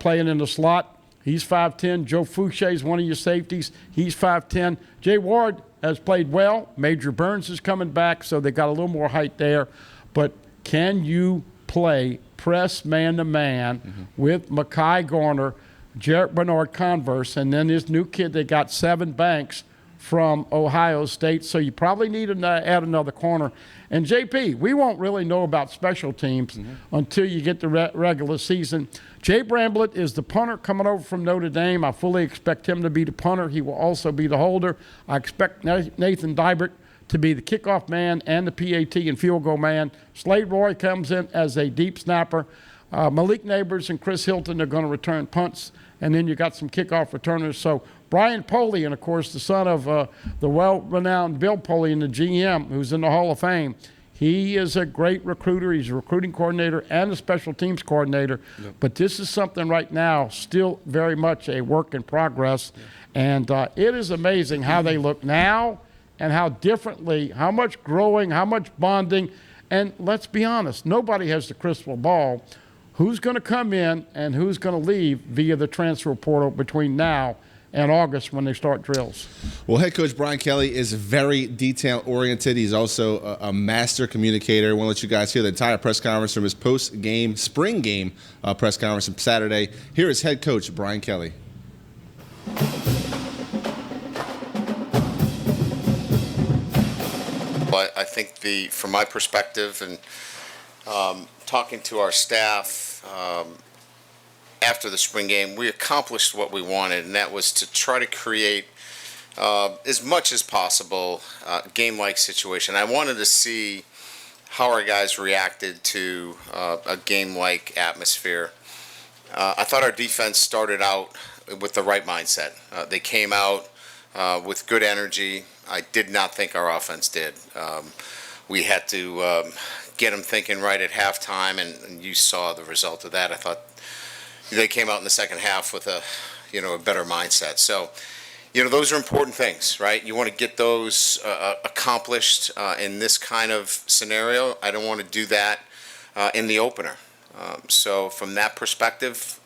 playing in the slot. He's 5'10". Joe Fouché is one of your safeties. He's 5'10". Jay Ward has played well. Major Burns is coming back, so they got a little more height there. But can you play press man-to-man with Mekhi Garner, Jarrett Bernard Converse, and then this new kid they got, Seven Banks from Ohio State. So you probably need to add another corner. And, JP, we won't really know about special teams until you get the regular season. Jay Bramblett is the punter coming over from Notre Dame. I fully expect him to be the punter. He will also be the holder. I expect Nathan Dybert to be the kickoff man and the PAT and field goal man. Slade Roy comes in as a deep snapper. Malik Neighbors and Chris Hilton are going to return punts. And then you got some kickoff returners. So Brian Polian, of course, the son of the well-renowned Bill Polian, the GM, who's in the Hall of Fame. He is a great recruiter. He's a recruiting coordinator and a special teams coordinator. But this is something right now still very much a work in progress. And it is amazing how they look now and how differently, how much growing, how much bonding. And let's be honest, nobody has the crystal ball. Who's going to come in and who's going to leave via the transfer portal between now and August when they start drills? Well, head coach Brian Kelly is very detail-oriented. He's also a master communicator. I want to let you guys hear the entire press conference from his post-game, spring game press conference on Saturday. Here is head coach Brian Kelly. But I think from my perspective and talking to our staff after the spring game, we accomplished what we wanted, and that was to try to create as much as possible game-like situation. I wanted to see how our guys reacted to a game-like atmosphere. I thought our defense started out with the right mindset. They came out with good energy. I did not think our offense did. We had to get them thinking right at halftime, and you saw the result of that. I thought they came out in the second half with a better mindset. So, those are important things, right? You want to get those accomplished in this kind of scenario. I don't want to do that in the opener. So from that perspective,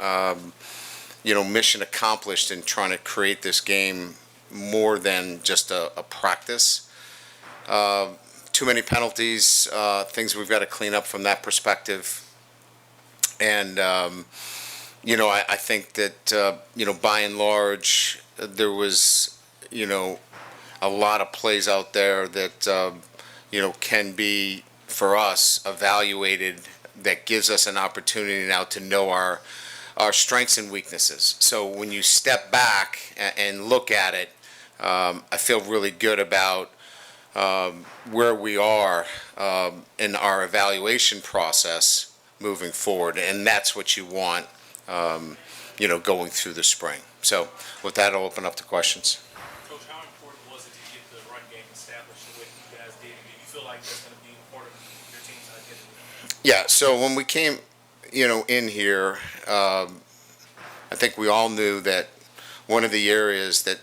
mission accomplished in trying to create this game more than just a practice. Too many penalties, things we've got to clean up from that perspective. And, I think that, by and large, there was, a lot of plays out there that, can be, for us, evaluated that gives us an opportunity now to know our strengths and weaknesses. So when you step back and look at it, I feel really good about where we are in our evaluation process moving forward, and that's what you want, going through the spring. So with that, I'll open up to questions. Coach, how important was it to get the run game established the way you guys did? Do you feel like that's going to be part of your team's identity? Yeah, so when we came, in here, I think we all knew that one of the areas that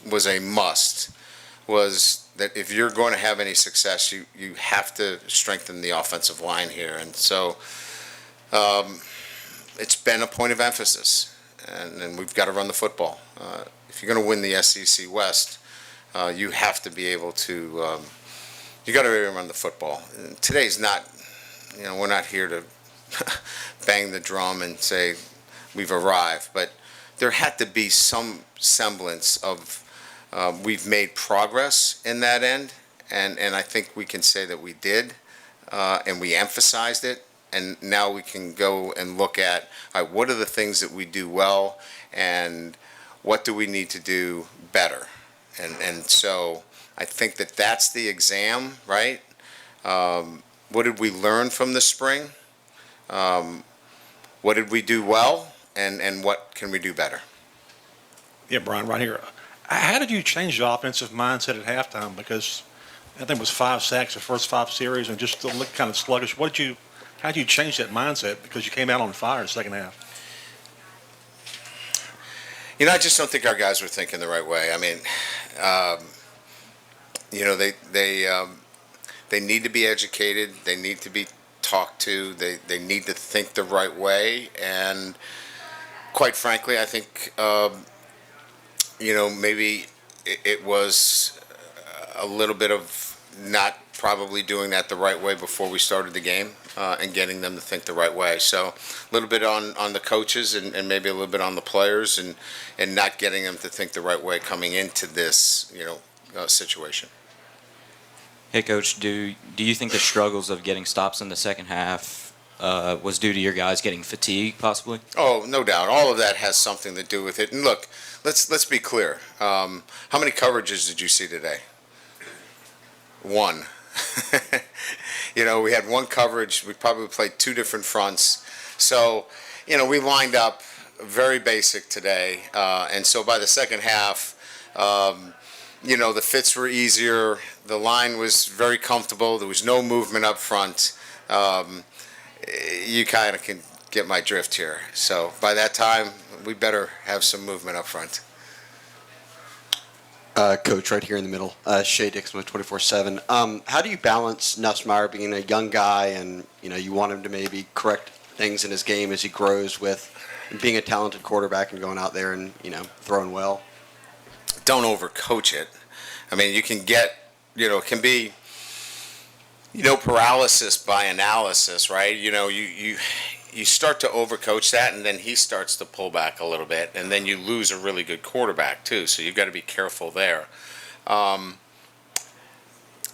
was a must was that if you're going to have any success, you have to strengthen the offensive line here. And so it's been a point of emphasis, and we've got to run the football. If you're going to win the SEC West, you have to be able to you got to be able to run the football. And today's not, we're not here to bang the drum and say we've arrived, but there had to be some semblance of we've made progress in that end, and I think we can say that we did, and we emphasized it, and now we can go and look at, all right, what are the things that we do well, and what do we need to do better, and so I think that that's the exam, right? What did we learn from the spring? What did we do well, and what can we do better? Yeah, Brian, right here. How did you change the offensive mindset at halftime? Because I think it was 5 sacks the first 5 series and just looked kind of sluggish. How did you change that mindset? Because you came out on fire in the second half. You know, I just don't think our guys were thinking the right way. I mean, you know, they need to be educated. They need to be talked to. They need to think the right way. And quite frankly, I think, you know, maybe it was a little bit of not probably doing that the right way before we started the game and getting them to think the right way. So a little bit on the coaches and maybe a little bit on the players and not getting them to think the right way coming into this, you know, situation. Hey, Coach, do you think the struggles of getting stops in the second half was due to your guys getting fatigued, possibly? Oh, no doubt. All of that has something to do with it. And look, let's be clear. How many coverages did you see today? One. You know, we had one coverage. We probably played 2 different fronts. So, you know, we lined up very basic today. And so by the second half, you know, the fits were easier. The line was very comfortable. There was no movement up front. You kind of can get my drift here. So by that time, we better have some movement up front. Coach, right here in the middle, Shea Dixon with 24/7. How do you balance Nussmeier being a young guy and, you know, you want him to maybe correct things in his game as he grows with being a talented quarterback and going out there and, you know, throwing well? Don't overcoach it. I mean, you can get, you know, it can be, you know, paralysis by analysis, right? You know, you start to overcoach that, and then he starts to pull back a little bit, and then you lose a really good quarterback too. So you've got to be careful there. I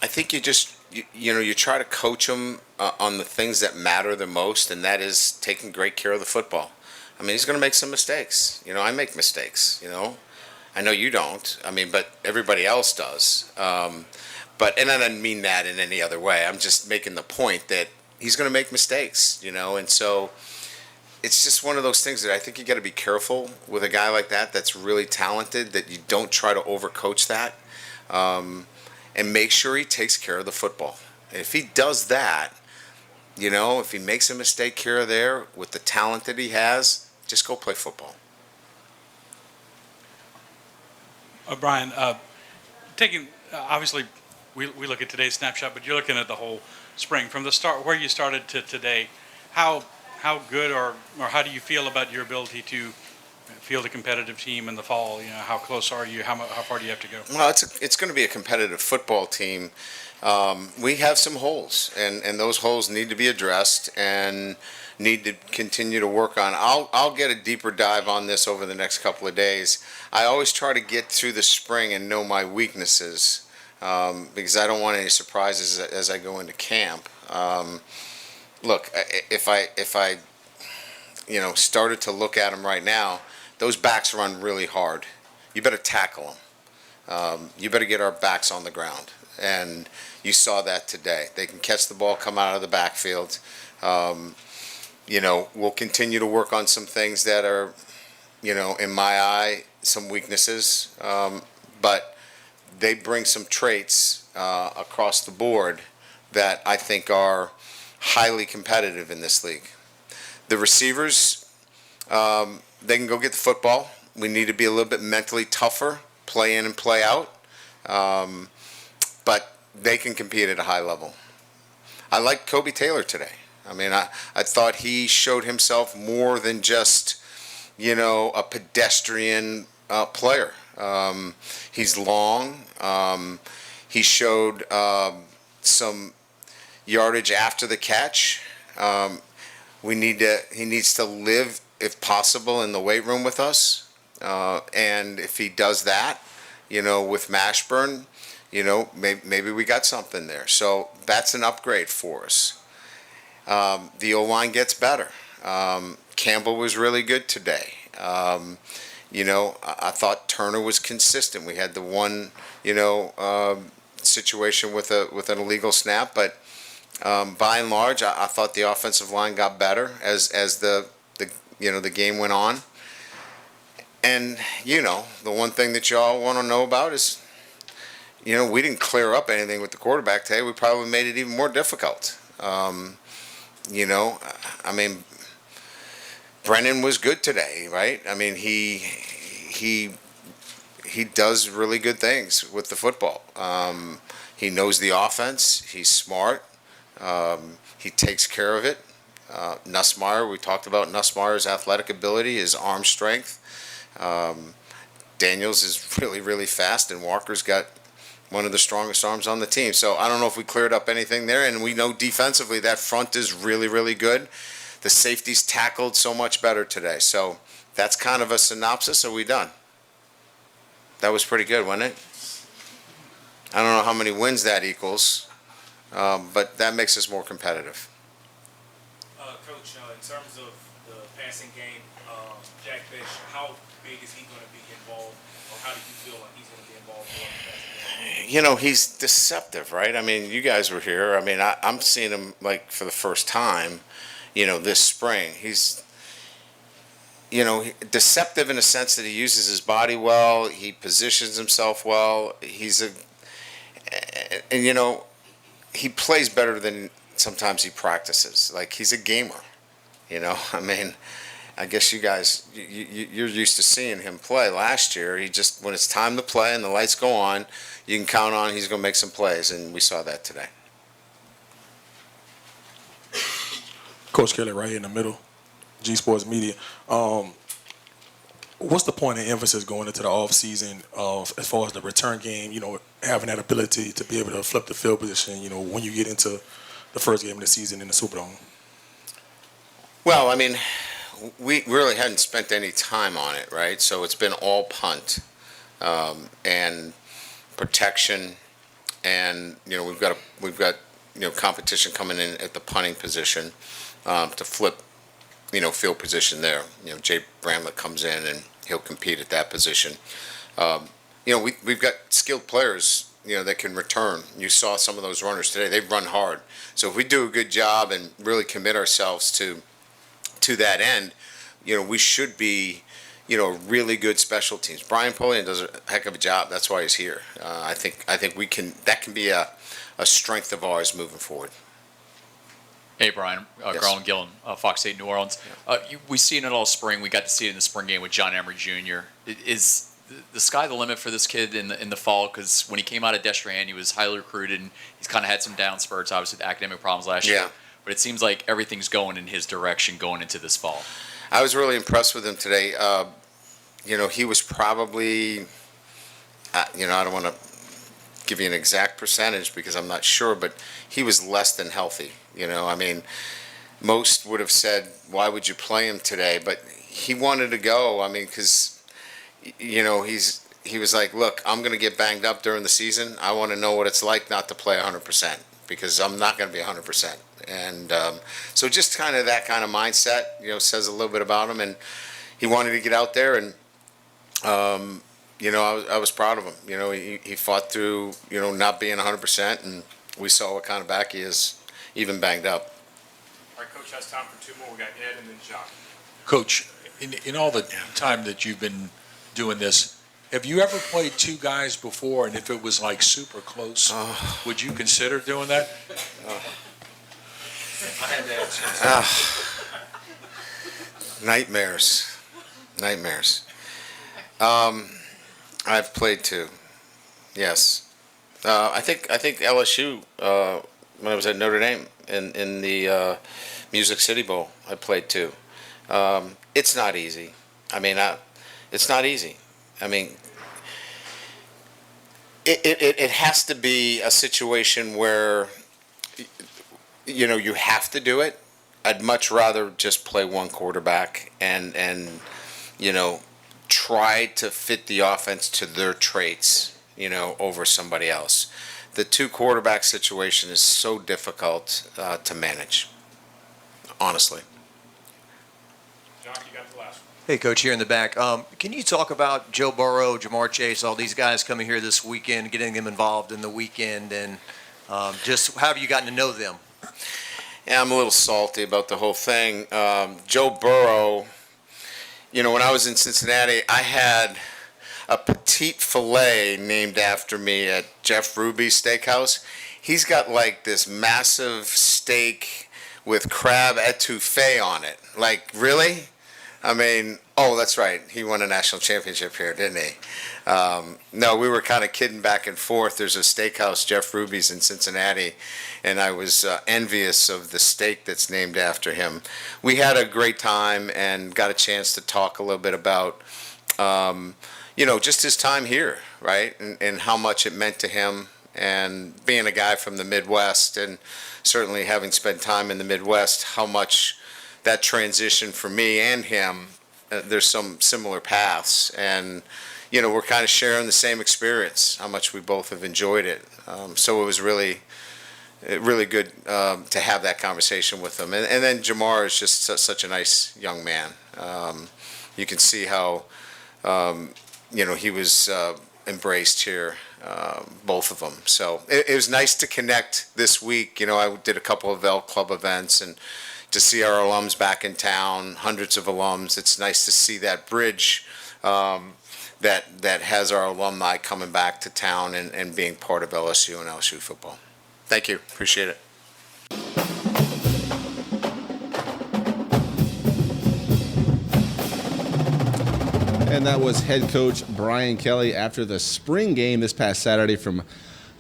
think you just, you know, you try to coach him on the things that matter the most, and that is taking great care of the football. I mean, he's going to make some mistakes. You know, I make mistakes, you know. I know you don't. I mean, but everybody else does. And I don't mean that in any other way. I'm just making the point that he's going to make mistakes, you know. And so it's just one of those things that I think you got to be careful with a guy like that that's really talented, that you don't try to overcoach that, and make sure he takes care of the football. If he does that, you know, if he makes a mistake here or there with the talent that he has, just go play football. Brian, taking obviously we look at today's snapshot, but you're looking at the whole spring from the start where you started to today. How good or how do you feel about your ability to field a competitive team in the fall? You know, how close are you? How far do you have to go? Well, it's going to be a competitive football team. We have some holes, and those holes need to be addressed and need to continue to work on. I'll get a deeper dive on this over the next couple of days. I always try to get through the spring and know my weaknesses because I don't want any surprises as I go into camp. Look, if I you know, started to look at them right now, those backs run really hard. You better tackle them. You better get our backs on the ground. And you saw that today. They can catch the ball, come out of the backfield. You know, we'll continue to work on some things that are, you know, in my eye, some weaknesses. But they bring some traits across the board that I think are highly competitive in this league. The receivers, they can go get the football. We need to be a little bit mentally tougher, play in and play out. But they can compete at a high level. I like Kobe Taylor today. I mean, I thought he showed himself more than just, you know, a pedestrian player. He's long. He showed some yardage after the catch. He needs to live, if possible, in the weight room with us. And if he does that, you know, with Mashburn, you know, maybe we got something there. So that's an upgrade for us. The O-line gets better. Campbell was really good today. You know, I thought Turner was consistent. We had the one, you know, situation with an illegal snap, but by and large, I thought the offensive line got better as the you know, the game went on. And, the one thing that y'all want to know about is, we didn't clear up anything with the quarterback today. We probably made it even more difficult. Brennan was good today, right? I mean, he does really good things with the football. He knows the offense. He's smart. He takes care of it. Nussmeier, we talked about Nussmeier's athletic ability, his arm strength. Daniels is really, really fast, and Walker's got one of the strongest arms on the team. So I don't know if we cleared up anything there, and we know defensively that front is really, really good. The safeties tackled so much better today. So that's kind of a synopsis. Are we done? That was pretty good, wasn't it? I don't know how many wins that equals, but that makes us more competitive. Coach, in terms of the passing game, Jack Fish, how big is he going to be involved, or how do you feel like he's going to be involved more in the passing game? He's deceptive, right? I mean, you guys were here. I mean, I'm seeing him like for the first time, this spring. He's, deceptive in the sense that he uses his body well. He positions himself well. He plays better than sometimes he practices. Like, he's a gamer, I mean, I guess you guys, you're used to seeing him play. Last year, when it's time to play and the lights go on, you can count on he's going to make some plays, and we saw that today. Coach Kelly right here in the middle, G Sports Media. What's the point of emphasis going into the offseason as far as the return game, having that ability to be able to flip the field position, when you get into the first game of the season in the Superdome? Well, I mean, we really hadn't spent any time on it, right? So it's been all punt and protection, and we've got competition coming in at the punting position to flip field position there. Jay Bramlett comes in and he'll compete at that position. We've got skilled players that can return. You saw some of those runners today. They run hard. So if we do a good job and really commit ourselves to that end, we should be, really good special teams. Brian Polian does a heck of a job. That's why he's here. I think we can. That can be a strength of ours moving forward. Hey, Brian. Yes. Garland Gillen, Fox 8 New Orleans. We've seen it all spring. We got to see it in the spring game with John Emery Jr. Is the sky the limit for this kid in the fall? Because when he came out of Destrehan, he was highly recruited, and he's kind of had some down spurts, obviously, the academic problems last year. But it seems like everything's going in his direction going into this fall. I was really impressed with him today. He was probably, I don't want to give you an exact percentage because I'm not sure, but he was less than healthy. I mean, most would have said, why would you play him today? But he wanted to go. I mean, because, he was like, look, I'm going to get banged up during the season. I want to know what it's like not to play 100% because I'm not going to be 100%. And so just kind of that kind of mindset, says a little bit about him. And he wanted to get out there, and, I was proud of him. He fought through, not being 100%, and we saw what kind of back he is, even banged up. All right, Coach, has time for two more. We got Ed and then Jacques. Coach, in all the time that you've been doing this, have you ever played two guys before, and if it was like super close, would you consider doing that? I had to answer. Nightmares. I've played two. Yes. I think LSU when I was at Notre Dame in the Music City Bowl, I played two. It's not easy. I mean, it's not easy. I mean, it has to be a situation where you have to do it. I'd much rather just play one quarterback and try to fit the offense to their traits, over somebody else. The two quarterback situation is so difficult to manage, honestly. Jacques, you got the last one. Hey, Coach, here in the back. Can you talk about Joe Burrow, Jamar Chase, all these guys coming here this weekend, getting them involved in the weekend, and just how have you gotten to know them? Yeah, I'm a little salty about the whole thing. Joe Burrow, when I was in Cincinnati, I had a petite filet named after me at Jeff Ruby's Steakhouse. He's got like this massive steak with crab etouffee on it. Like, really? I mean, oh, that's right. He won a national championship here, didn't he? No, we were kind of kidding back and forth. There's a steakhouse, Jeff Ruby's in Cincinnati, and I was envious of the steak that's named after him. We had a great time and got a chance to talk a little bit about, just his time here, right? And how much it meant to him. And being a guy from the Midwest, and certainly having spent time in the Midwest, how much that transition for me and him, there's some similar paths. And, we're kind of sharing the same experience, how much we both have enjoyed it. So it was really good to have that conversation with him. And then Jamar is just such a nice young man. You can see how, he was embraced here. Both of them. So it was nice to connect this week. I did a couple of L Club events, and to see our alums back in town, hundreds of alums. It's nice to see that bridge that has our alumni coming back to town and being part of LSU and LSU football. Thank you. Appreciate it. And that was head coach Brian Kelly after the spring game this past Saturday from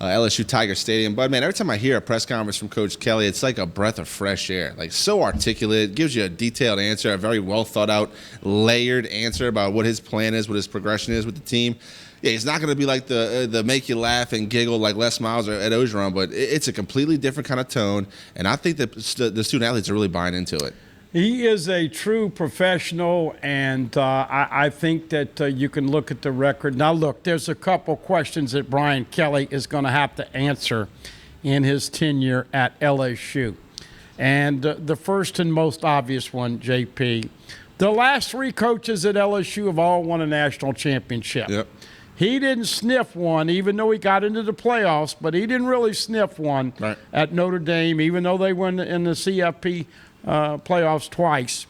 LSU Tiger Stadium. But, man, every time I hear a press conference from Coach Kelly, it's like a breath of fresh air. Like, so articulate, gives you a detailed answer, a very well thought out, layered answer about what his plan is, what his progression is with the team. Yeah, he's not going to be like the make you laugh and giggle like Les Miles or Ed Ogeron, but it's a completely different kind of tone, and I think that the student athletes are really buying into it. He is a true professional, and I think that you can look at the record. Now, look, there's a couple questions that Brian Kelly is going to have to answer in his tenure at LSU. And the first and most obvious one, JP, the last three coaches at LSU have all won a national championship. Yep. He didn't sniff one, even though he got into the playoffs, but he didn't really sniff one at Notre Dame, even though they won in the CFP playoffs twice.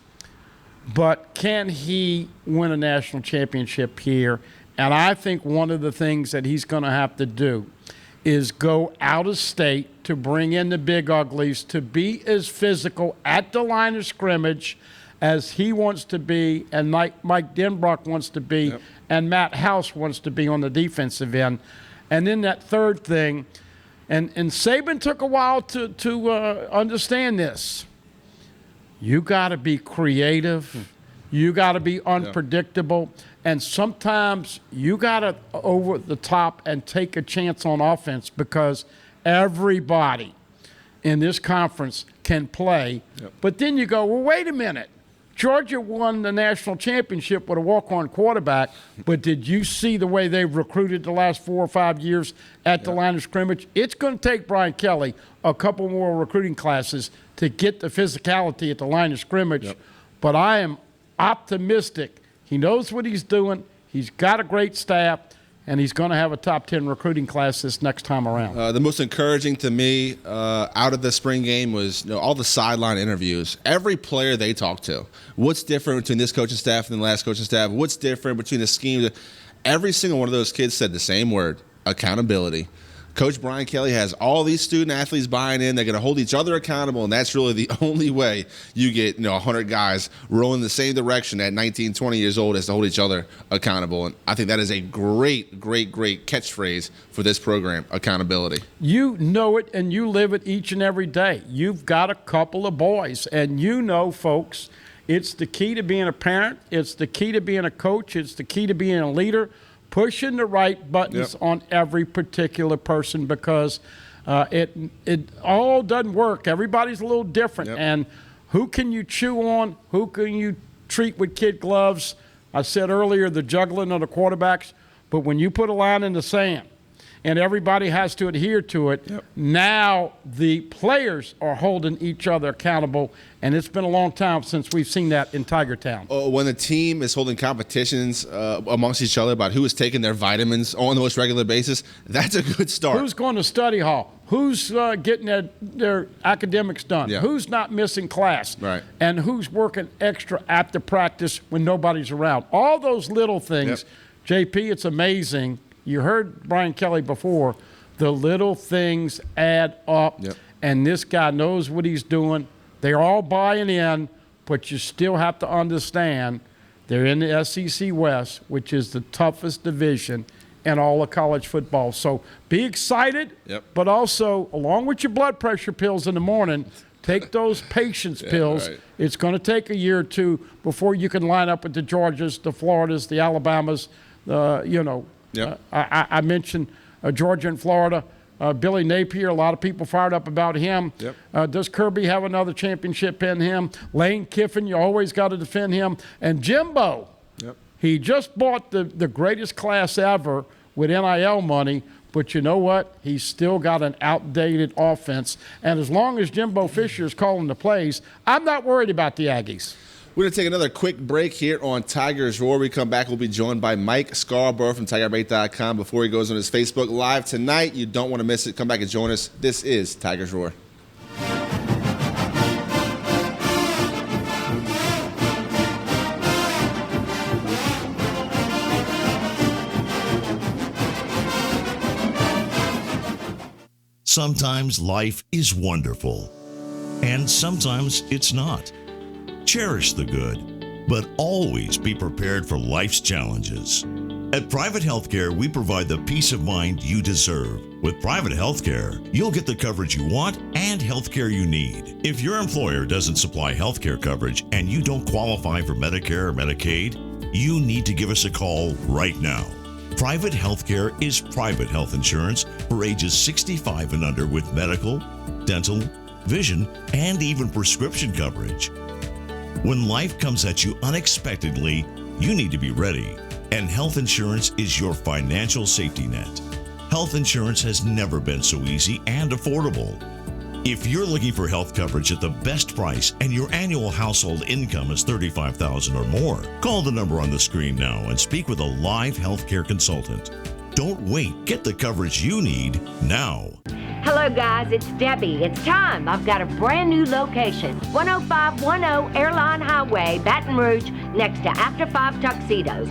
But can he win a national championship here? And I think one of the things that he's going to have to do is go out of state to bring in the big uglies, to be as physical at the line of scrimmage as he wants to be, and Mike Denbrock wants to be, and Matt House wants to be on the defensive end. And then that third thing, and Saban took a while to understand this. You got to be creative. You got to be unpredictable. And sometimes you got to over the top and take a chance on offense, because everybody in this conference can play. But then you go, well, wait a minute. Georgia won the national championship with a walk-on quarterback, but did you see the way they've recruited the last 4 or 5 years at the line of scrimmage? It's going to take Brian Kelly a couple more recruiting classes to get the physicality at the line of scrimmage. But I am optimistic. He knows what he's doing. He's got a great staff, and he's going to have a top 10 recruiting class this next time around. The most encouraging to me out of the spring game was all the sideline interviews. Every player they talked to. What's different between this coaching staff and the last coaching staff? What's different between the schemes? Every single one of those kids said the same word: accountability. Coach Brian Kelly has all these student athletes buying in. They're going to hold each other accountable, and that's really the only way you get 100 guys rolling the same direction at 19, 20 years old, is to hold each other accountable. And I think that is a great, great, great catchphrase for this program: accountability. You know it, and you live it each and every day. You've got a couple of boys, and folks, it's the key to being a parent. It's the key to being a coach. It's the key to being a leader. Pushing the right buttons on every particular person, because it all doesn't work. Everybody's a little different. And who can you chew on? Who can you treat with kid gloves? I said earlier, the juggling of the quarterbacks. But when you put a line in the sand and everybody has to adhere to it. Now the players are holding each other accountable, and it's been a long time since we've seen that in Tiger Town. When the team is holding competitions amongst each other about who is taking their vitamins on the most regular basis, that's a good start. Who's going to study hall? Who's getting their academics done? Yeah. Who's not missing class? Right. And who's working extra after practice when nobody's around? All those little things. JP, it's amazing. You heard Brian Kelly before. The little things add up, and this guy knows what he's doing. They're all buying in, but you still have to understand they're in the SEC West, which is the toughest division in all of college football. So be excited, but also, along with your blood pressure pills in the morning, take those patience pills. Right. It's going to take a year or two before you can line up with the Georgias, the Floridas, the Alabamas, I mentioned Georgia and Florida. Billy Napier, a lot of people fired up about him. Does Kirby have another championship in him? Lane Kiffin, you always got to defend him. And Jimbo, he just bought the greatest class ever with NIL money, but you know what? He's still got an outdated offense. And as long as Jimbo Fisher is calling the plays, I'm not worried about the Aggies. We're going to take another quick break here on Tigers Roar. We come back, we'll be joined by Mike Scarborough from TigerBait.com before he goes on his Facebook Live tonight. You don't want to miss it. Come back and join us. This is Tigers Roar. Sometimes life is wonderful, and sometimes it's not. Cherish the good, but always be prepared for life's challenges. At Private Healthcare, we provide the peace of mind you deserve. With Private Healthcare, you'll get the coverage you want and healthcare you need. If your employer doesn't supply healthcare coverage and you don't qualify for Medicare or Medicaid, you need to give us a call right now. Private Healthcare is private health insurance for ages 65 and under with medical, dental, vision, and even prescription coverage. When life comes at you unexpectedly, you need to be ready, and health insurance is your financial safety net. Health insurance has never been so easy and affordable. If you're looking for health coverage at the best price and your annual household income is $35,000 or more, call the number on the screen now and speak with a live healthcare consultant. Don't wait. Get the coverage you need now. Hello guys, it's Debbie. It's time. I've got a brand new location. 10510 Airline Highway, Baton Rouge, next to After 5 Tuxedos.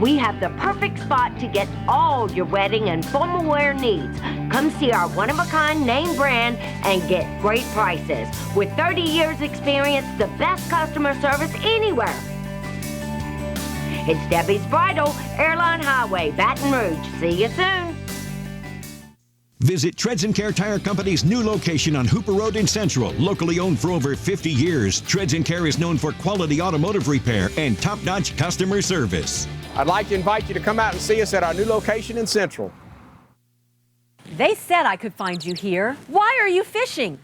We have the perfect spot to get all your wedding and formal wear needs. Come see our one-of-a-kind name brand and get great prices. With 30 years experience, the best customer service anywhere. It's Debbie's Bridal, Airline Highway, Baton Rouge. See you soon. Visit Treads & Care Tire Company's new location on Hooper Road in Central. Locally owned for over 50 years, Treads & Care is known for quality automotive repair and top-notch customer service. I'd like to invite you to come out and see us at our new location in Central. They said I could find you here. Why are you fishing?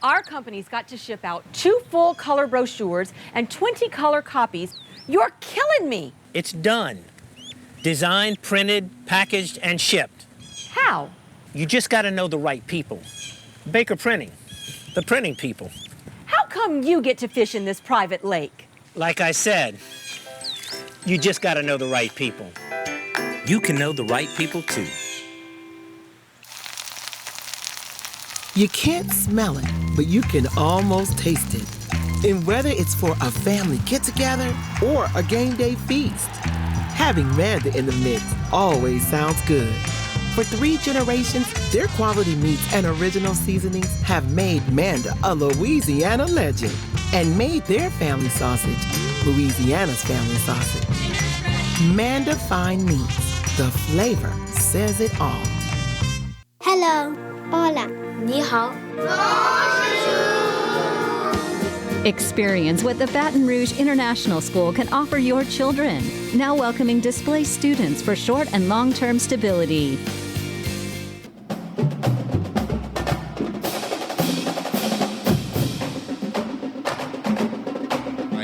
Our company's got to ship out 2 full color brochures and 20 color copies. You're killing me. It's done. Designed, printed, packaged, and shipped. How? You just got to know the right people. Baker Printing, the printing people. How come you get to fish in this private lake? Like I said, you just got to know the right people. You can know the right people too. You can't smell it, but you can almost taste it. And whether it's for a family get-together or a game day feast, having Manda in the mix always sounds good. For 3 generations, their quality meats and original seasonings have made Manda a Louisiana legend and made their family sausage Louisiana's family sausage. Manda Fine Meats. The flavor says it all. Hello. Hola. Ni hao. Experience what the Baton Rouge International School can offer your children. Now welcoming displaced students for short and long-term stability.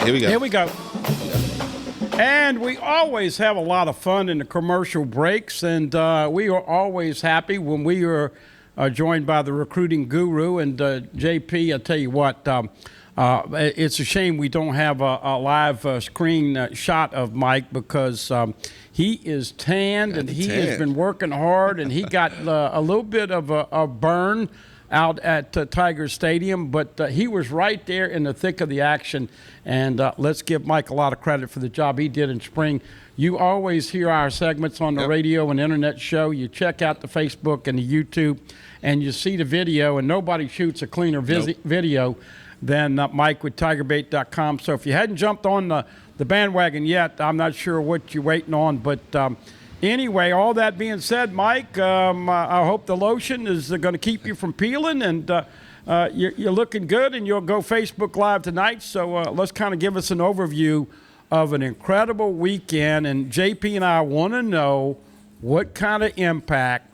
Here we go. Here we go. And we always have a lot of fun in the commercial breaks, and we are always happy when we are joined by the recruiting guru. And JP, I tell you what, it's a shame we don't have a live screen shot of Mike because he is tanned and he has been working hard, and he got a little bit of a burn out at Tiger Stadium, but he was right there in the thick of the action, and let's give Mike a lot of credit for the job he did in spring. You always hear our segments on the radio and internet show. You check out the Facebook and the YouTube, and you see the video, and nobody shoots a cleaner video than Mike with TigerBait.com. So if you hadn't jumped on the bandwagon yet, I'm not sure what you're waiting on, but anyway, all that being said, Mike, I hope the lotion is going to keep you from peeling, and you're looking good, and you'll go Facebook Live tonight. So let's kind of give us an overview of an incredible weekend. And JP and I want to know what kind of impact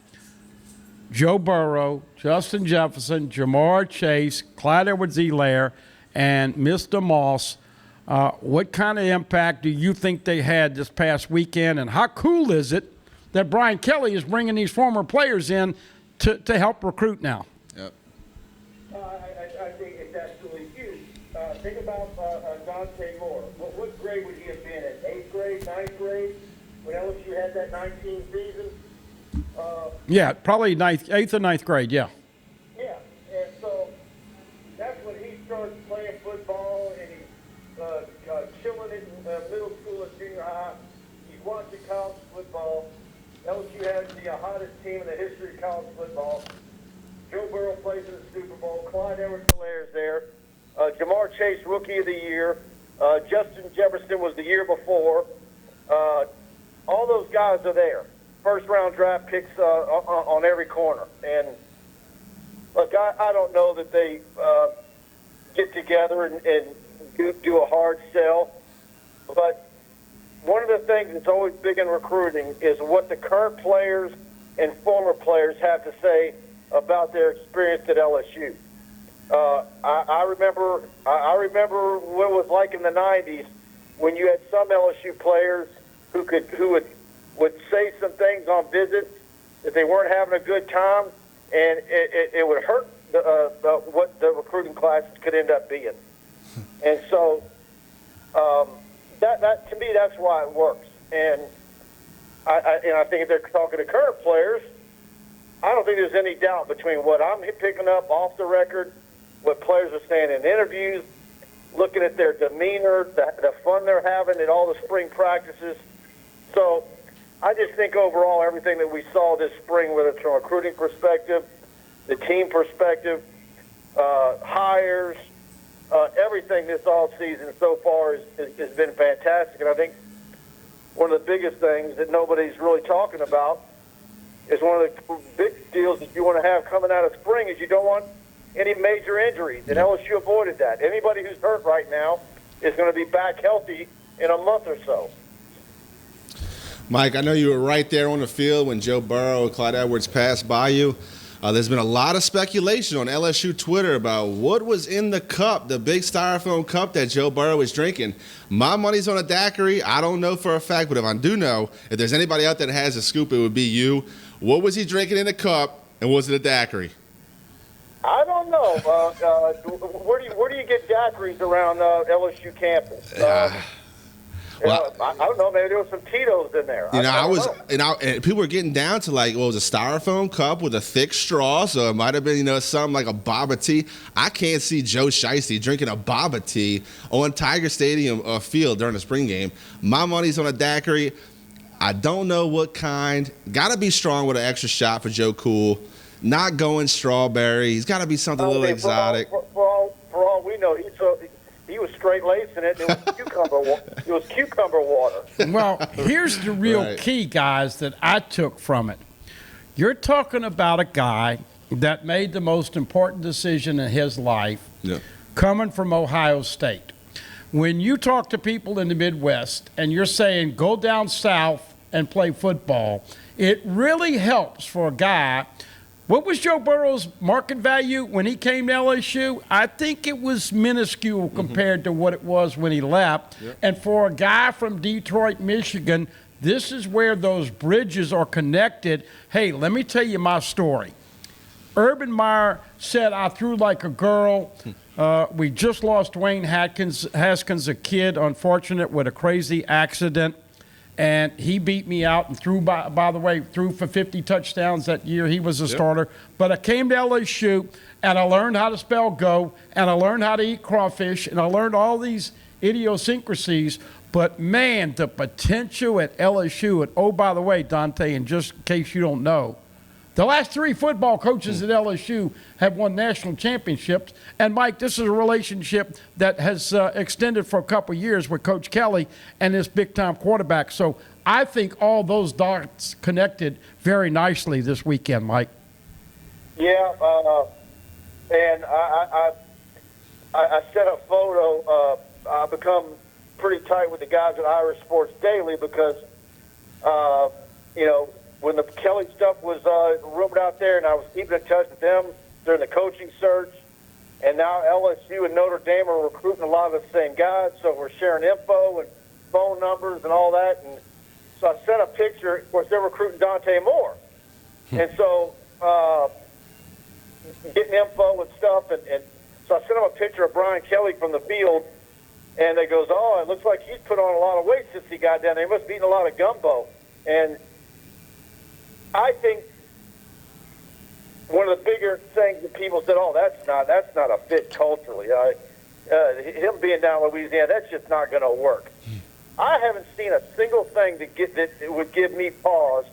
Joe Burrow, Justin Jefferson, Jamar Chase, Clyde Edwards-Helaire, and Mr. Moss, what kind of impact do you think they had this past weekend, and how cool is it that Brian Kelly is bringing these former players in to help recruit now? Yep. I think it's absolutely huge. Think about Dante Moore. What grade would he have been in? 8th grade, 9th grade, when LSU had that 19 season? Yeah, probably 8th or 9th grade, yeah. Yeah, and so that's when he started playing football, and he's killing it in middle school and junior high. He's watching college football. LSU has the hottest team in the history of college football. Joe Burrow plays in the Super Bowl. Clyde Edwards-Helaire is there. Jamar Chase, Rookie of the Year. Justin Jefferson was the year before. All those guys are there. First-round draft picks on every corner. And, look, I don't know that they get together and do a hard sell. But one of the things that's always big in recruiting is what the current players and former players have to say about their experience at LSU. I remember what it was like in the 90s when you had some LSU players who would say some things on visits that they weren't having a good time, and it would hurt what the recruiting classes could end up being. And so that to me, that's why it works. And I think if they're talking to current players, I don't think there's any doubt between what I'm picking up off the record, what players are saying in interviews, looking at their demeanor, the fun they're having at all the spring practices. So I just think overall everything that we saw this spring, whether it's from a recruiting perspective, the team perspective, hires, everything this offseason so far has been fantastic. And I think one of the biggest things that nobody's really talking about is one of the big deals that you want to have coming out of spring is you don't want any major injuries. And LSU avoided that. Anybody who's hurt right now is going to be back healthy in a month or so. Mike, I know you were right there on the field when Joe Burrow and Clyde Edwards passed by you. There's been a lot of speculation on LSU Twitter about what was in the cup, the big styrofoam cup that Joe Burrow is drinking. My money's on a daiquiri. I don't know for a fact, but if I do know, if there's anybody out there that has a scoop, it would be you. What was he drinking in the cup, and was it a daiquiri? I don't know. Where do you get daiquiris around LSU campus? Well, I don't know. Maybe there was some Tito's in there. And people were getting down to like, well, it was a styrofoam cup with a thick straw, so it might have been, something like a Baba tea. I can't see Joe Shiesty drinking a Baba tea on Tiger Stadium field during the spring game. My money's on a daiquiri. I don't know what kind. Got to be strong with an extra shot for Joe Cool. Not going strawberry. He's got to be something a little exotic. For all we know, he was straight lacing it. It was cucumber. It was cucumber water. Well, here's the real key, guys, that I took from it. You're talking about a guy that made the most important decision in his life, coming from Ohio State. When you talk to people in the Midwest and you're saying go down south and play football, it really helps for a guy What was Joe Burrow's market value when he came to LSU? I think it was minuscule compared to what it was when he left. Yep. And for a guy from Detroit, Michigan, this is where those bridges are connected. Hey, let me tell you my story. Urban Meyer said, I threw like a girl. We just lost Dwayne Haskins, a kid, unfortunate, with a crazy accident. And he beat me out and threw, by the way, threw for 50 touchdowns that year. He was a starter. But I came to LSU, and I learned how to spell go, and I learned how to eat crawfish, and I learned all these idiosyncrasies. But, man, the potential at LSU, and oh, by the way, Dante, and just in case you don't know, the last 3 football coaches at LSU have won national championships. And, Mike, this is a relationship that has extended for a couple of years with Coach Kelly and his big-time quarterback. So I think all those dots connected very nicely this weekend, Mike. Yeah, and I sent a photo. I've become pretty tight with the guys at Irish Sports Daily because, when the Kelly stuff was rumored out there, and I was keeping in touch with them during the coaching search, and now LSU and Notre Dame are recruiting a lot of the same guys, so we're sharing info and phone numbers and all that. And so I sent a picture. Of course, they're recruiting Dante Moore, and so getting info and stuff. And so I sent them a picture of Brian Kelly from the field, and they goes, "Oh, it looks like he's put on a lot of weight since he got down there. He must have eaten a lot of gumbo." And I think one of the bigger things that people said, "Oh, that's not a fit culturally. Him being down in Louisiana, that's just not going to work." I haven't seen a single thing that would give me pause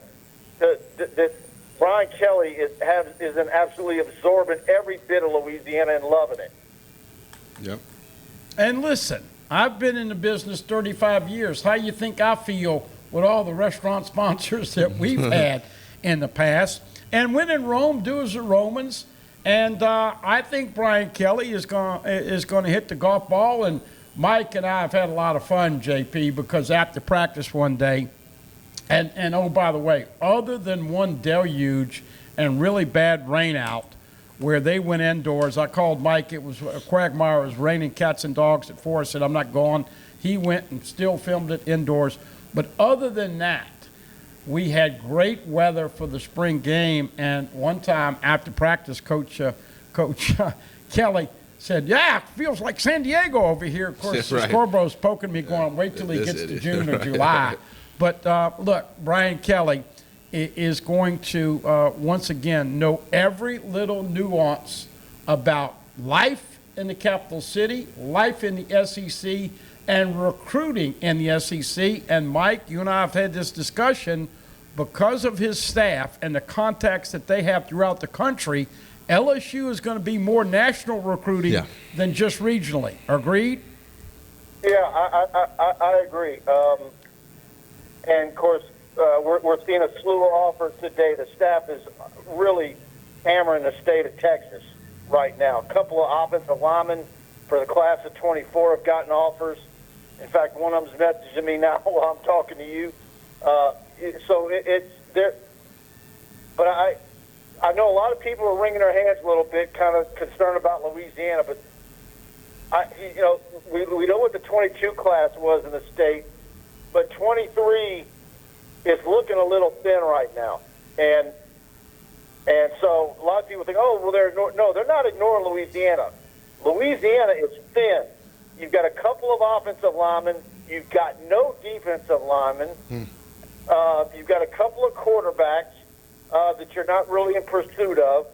that Brian Kelly is an absolutely absorbing every bit of Louisiana and loving it. Yep. And listen, I've been in the business 35 years. How you think I feel with all the restaurant sponsors that we've had in the past? And when in Rome, do as the Romans. And I think Brian Kelly is going to hit the golf ball. And Mike and I have had a lot of fun, JP, because after practice one day, and oh, by the way, other than one deluge and really bad rain out where they went indoors, I called Mike. It was Quagmire. It was raining cats and dogs at 4. I said, I'm not going. He went and still filmed it indoors. But other than that, we had great weather for the spring game. And one time after practice, Coach Kelly said, "Yeah, it feels like San Diego over here." Of course, Right. Scoreborough's poking me going, wait till he This gets to idiot. June or Right. July. But look, Brian Kelly is going to, once again, know every little nuance about life in the capital city, life in the SEC, and recruiting in the SEC. And Mike, you and I have had this discussion because of his staff and the contacts that they have throughout the country. LSU is going to be more national recruiting than just regionally. Agreed? Yeah, I agree. And of course, we're seeing a slew of offers today. The staff is really hammering the state of Texas right now. A couple of offensive linemen for the class of 24 have gotten offers. In fact, one of them's messaging me now while I'm talking to you. So it's there. But I know a lot of people are wringing their hands a little bit, kind of concerned about Louisiana. But we know what the 22 class was in the state, but 23 is looking a little thin right now. And so a lot of people think, oh, well, they're not ignoring Louisiana. Louisiana is thin. You've got a couple of offensive linemen. You've got no defensive linemen. You've got a couple of quarterbacks that you're not really in pursuit of.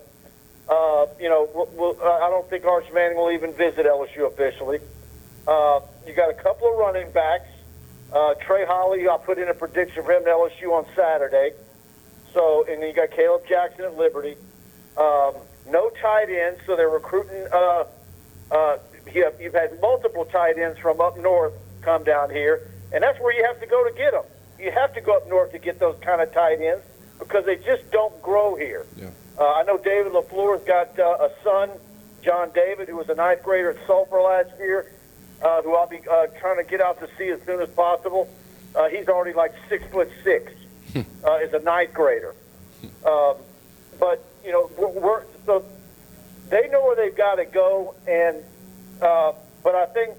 I don't think Arch Manning will even visit LSU officially. You got a couple of running backs. Trey Holly, I put in a prediction for him to LSU on Saturday. So, and then you got Caleb Jackson at Liberty. No tight ends, so they're recruiting. You've had multiple tight ends from up north come down here, and that's where you have to go to get them. You have to go up north to get those kind of tight ends because they just don't grow here. Yeah. I know David LaFleur's got a son, John David, who was a ninth grader at Sulphur last year, who I'll be trying to get out to see as soon as possible. He's already like 6'6", is a ninth grader. But so they know where they've got to go, and but I think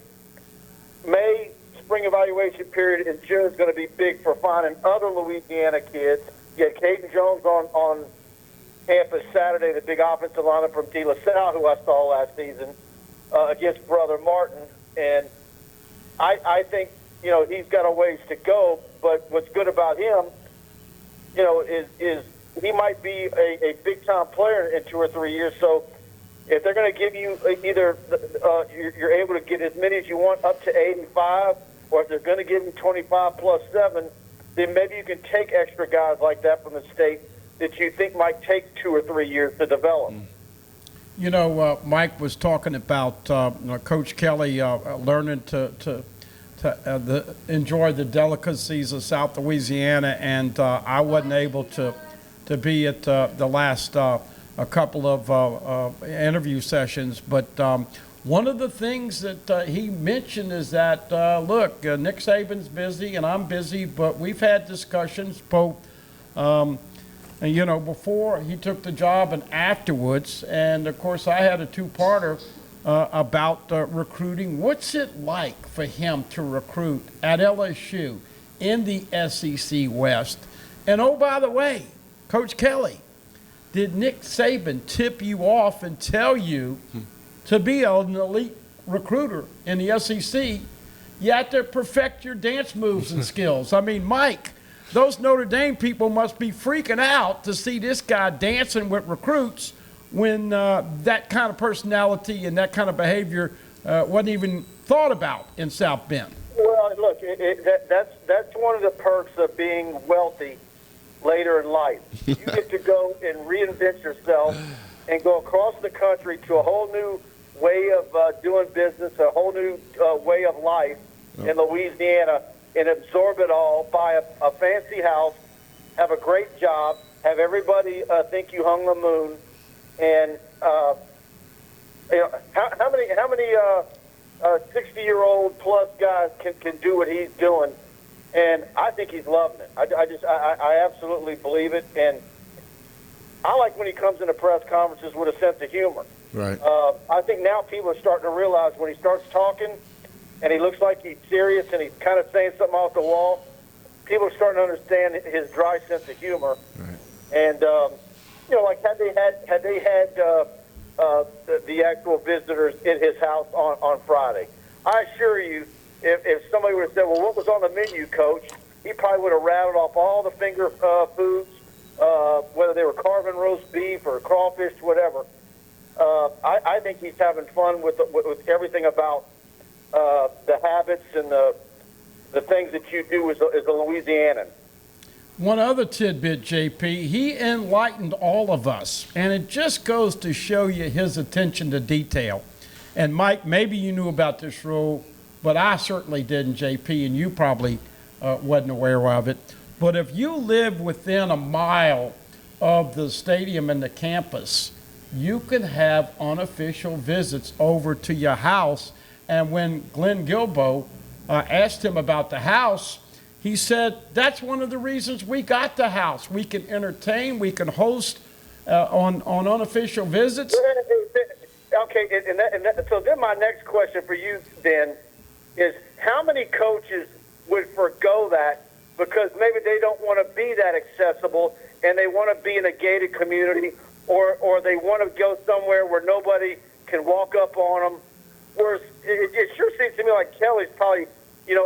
May spring evaluation period in June is going to be big for finding other Louisiana kids. You had Caden Jones on campus Saturday, the big offensive lineman from De La Salle, who I saw last season against Brother Martin, and I think he's got a ways to go. But what's good about him, is he might be a big time player in 2 or 3 years. So if they're going to give you either you're able to get as many as you want up to 85, or if they're going to give you 25 plus 7, then maybe you can take extra guys like that from the state that you think might take 2 or 3 years to develop. Mike was talking about Coach Kelly learning to enjoy the delicacies of South Louisiana, and I wasn't able to be at the last a couple of interview sessions, but one of the things that he mentioned is that, look, Nick Saban's busy and I'm busy, but we've had discussions both, before he took the job and afterwards. And, of course, I had a two-parter about recruiting. What's it like for him to recruit at LSU in the SEC West? And, oh, by the way, Coach Kelly, did Nick Saban tip you off and tell you to be an elite recruiter in the SEC, you have to perfect your dance moves and skills? I mean, Mike, those Notre Dame people must be freaking out to see this guy dancing with recruits when that kind of personality and that kind of behavior wasn't even thought about in South Bend. Well, look, that's one of the perks of being wealthy later in life. You get to go and reinvent yourself and go across the country to a whole new way of doing business, a whole new way of life in Louisiana, and absorb it all, buy a fancy house, have a great job, have everybody think you hung the moon, and how many 60-year-old plus guys can do what he's doing? And I think he's loving it. I absolutely believe it. And I like when he comes into press conferences with a sense of humor. Right. I think now people are starting to realize when he starts talking and he looks like he's serious and he's kind of saying something off the wall, people are starting to understand his dry sense of humor. Right. And, like had they had the actual visitors in his house on Friday, I assure you, if somebody would have said, well, what was on the menu, Coach? He probably would have rattled off all the finger foods, whether they were carving roast beef or crawfish, whatever. I think he's having fun with everything about the habits and the things that you do as a Louisianan. One other tidbit, JP, he enlightened all of us, and it just goes to show you his attention to detail. And Mike, maybe you knew about this rule, but I certainly didn't, JP, and you probably wasn't aware of it. But if you live within a mile of the stadium and the campus, you can have unofficial visits over to your house. And when Glenn Gilbo asked him about the house, he said, that's one of the reasons we got the house. We can entertain, we can host on unofficial visits. Okay, so then my next question for you, then, is how many coaches would forgo that because maybe they don't want to be that accessible and they want to be in a gated community, or they want to go somewhere where nobody can walk up on them? Whereas it sure seems to me like Kelly's probably,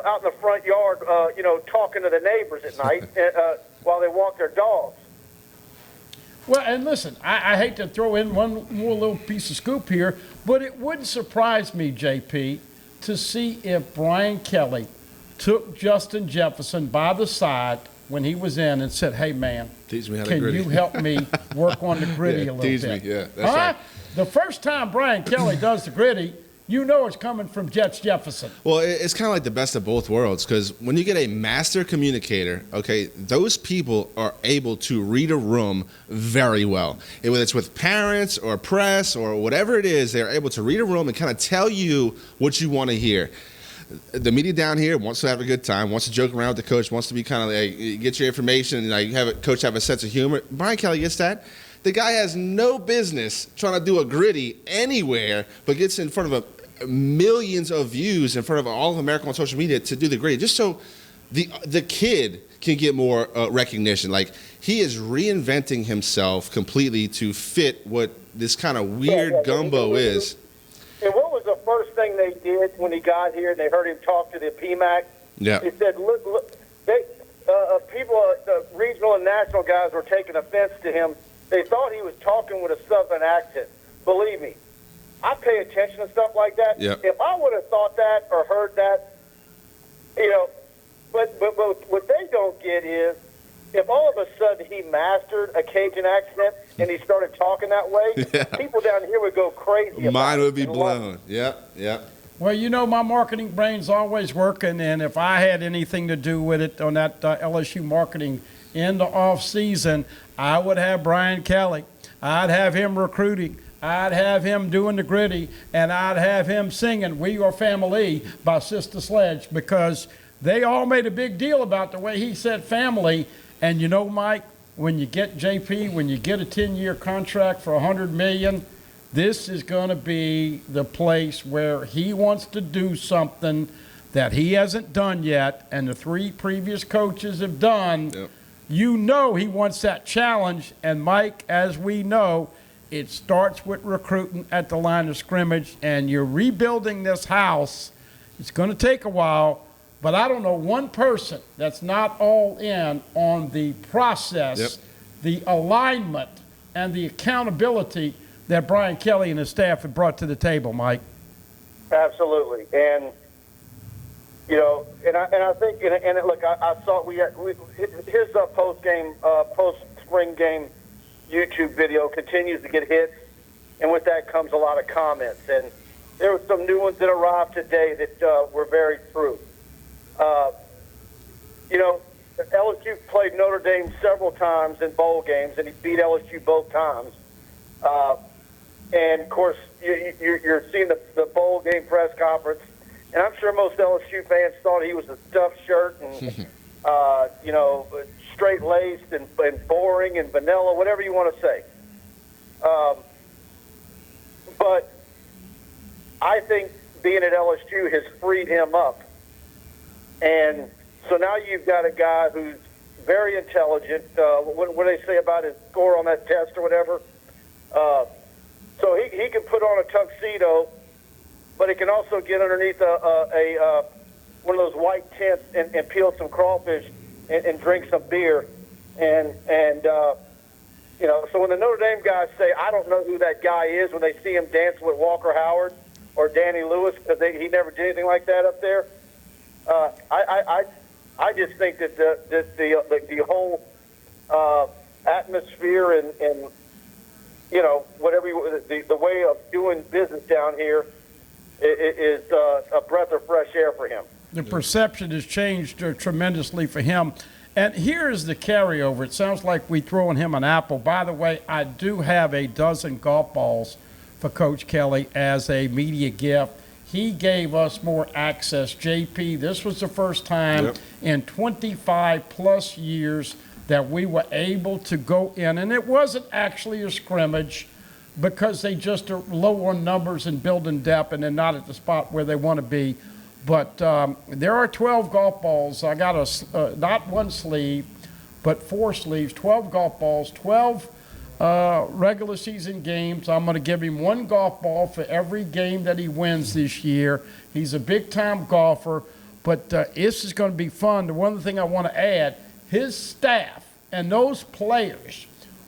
out in the front yard, talking to the neighbors at night while they walk their dogs. Well, and listen, I hate to throw in one more little piece of scoop here, but it wouldn't surprise me, JP, to see if Brian Kelly took Justin Jefferson by the side when he was in and said, hey, man, teach me how to can gritty. You help me work on the gritty a little teach bit? Me, yeah, that's right. The first time Brian Kelly does the gritty, it's coming from Jets Jefferson. Well, it's kind of like the best of both worlds, because when you get a master communicator, okay, those people are able to read a room very well. And whether it's with parents or press or whatever it is, they're able to read a room and kind of tell you what you want to hear. The media down here wants to have a good time, wants to joke around with the coach, wants to be kind of like, get your information, and like have a coach have a sense of humor. Brian Kelly gets that. The guy has no business trying to do a gritty anywhere, but gets in front of millions of views in front of all of America on social media to do the gritty, just so the kid can get more recognition. Like, he is reinventing himself completely to fit what this kind of weird gumbo is. And what was the first thing they did when he got here and they heard him talk to the PMAC? Yeah. He said, look, people, the regional and national guys were taking offense to him. They thought he was talking with a Southern accent. Believe me, I pay attention to stuff like that. Yep. If I would have thought that or heard that, but what they don't get is, if all of a sudden he mastered a Cajun accent and he started talking that way, people down here would go crazy. Mine would be blown. Yeah. Well, my marketing brain's always working, and if I had anything to do with it on that LSU marketing in the off season, I would have Brian Kelly. I'd have him recruiting. I'd have him doing the gritty, and I'd have him singing "We Are Family" by Sister Sledge, because they all made a big deal about the way he said family. And Mike, when you get JP, when you get a 10-year contract for $100 million, this is going to be the place where he wants to do something that he hasn't done yet, and the 3 previous coaches have done. Yep. He wants that challenge. And Mike, as we know, it starts with recruiting at the line of scrimmage, and you're rebuilding this house. It's going to take a while. But I don't know one person that's not all in on the process, the alignment, and the accountability that Brian Kelly and his staff have brought to the table, Mike. Absolutely. And, I think, look, I saw his post-spring game YouTube video continues to get hits, and with that comes a lot of comments. And there were some new ones that arrived today that were very true. LSU played Notre Dame several times in bowl games, and he beat LSU both times. And, of course, you're seeing the bowl game press conference, and I'm sure most LSU fans thought he was a stuffed shirt and, straight-laced and boring and vanilla, whatever you want to say. But I think being at LSU has freed him up. And so now you've got a guy who's very intelligent. What do they say about his score on that test or whatever? So he can put on a tuxedo, but he can also get underneath one of those white tents and peel some crawfish and drink some beer. So when the Notre Dame guys say, I don't know who that guy is, when they see him dancing with Walker Howard or Danny Lewis, because he never did anything like that up there, I just think that the whole atmosphere and whatever the way of doing business down here is a breath of fresh air for him. The perception has changed tremendously for him. And here's the carryover. It sounds like we're throwing him an apple. By the way, I do have a dozen golf balls for Coach Kelly as a media gift. He gave us more access. JP, this was the first time in 25-plus years that we were able to go in. And it wasn't actually a scrimmage because they just are low on numbers and building depth, and they're not at the spot where they want to be. But there are 12 golf balls. I got not one sleeve, but 4 sleeves, 12 golf balls, 12 regular season games. I'm going to give him 1 golf ball for every game that he wins this year. He's a big-time golfer, but this is going to be fun. The one thing I want to add, his staff and those players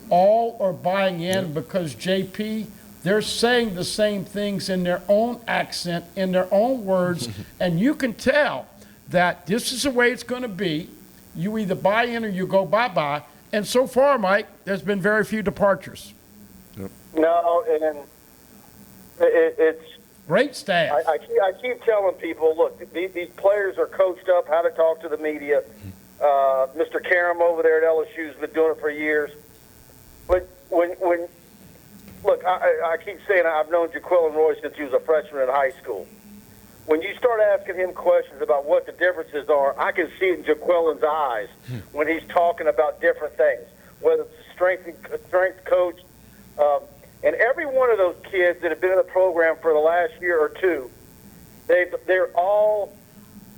all are buying in because, JP, they're saying the same things in their own accent, in their own words, and you can tell that this is the way it's going to be. You either buy in or you go bye-bye. And so far, Mike, there's been very few departures. No, and it's great staff. I keep telling people, look, these players are coached up how to talk to the media. Mr. Karam over there at LSU has been doing it for years. But when look, I keep saying I've known Jaquilin Roy since he was a freshman in high school. When you start asking him questions about what the differences are, I can see it in Jaquilin's eyes when he's talking about different things, whether it's strength coach, And every one of those kids that have been in the program for the last year or two, they all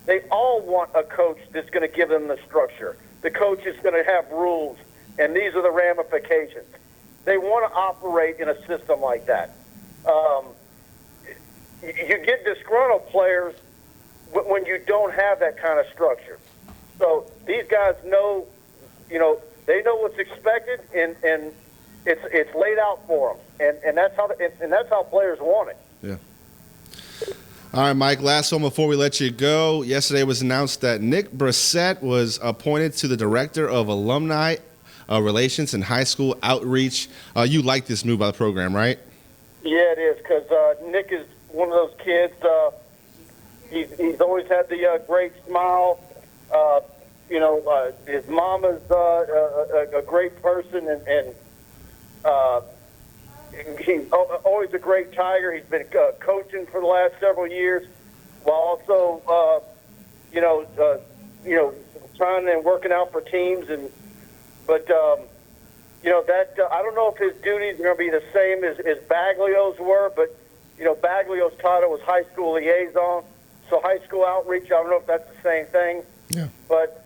want a coach that's going to give them the structure. The coach is going to have rules, and these are the ramifications. They want to operate in a system like that. You get disgruntled players when you don't have that kind of structure. So these guys know, they know what's expected, and it's laid out for them, and that's how players want it. Yeah. All right, Mike, last one before we let you go. Yesterday it was announced that Nick Brissett was appointed to the Director of Alumni Relations and High School Outreach. You like this move by the program, right? Yeah, it is, because Nick is one of those kids. He's always had the great smile. His mama's a great person, and he's always a great Tiger. He's been coaching for the last several years, while also, trying and working out for teams. I don't know if his duties are going to be the same as Baglio's were, but Baglio's title was high school liaison, so high school outreach. I don't know if that's the same thing. Yeah. But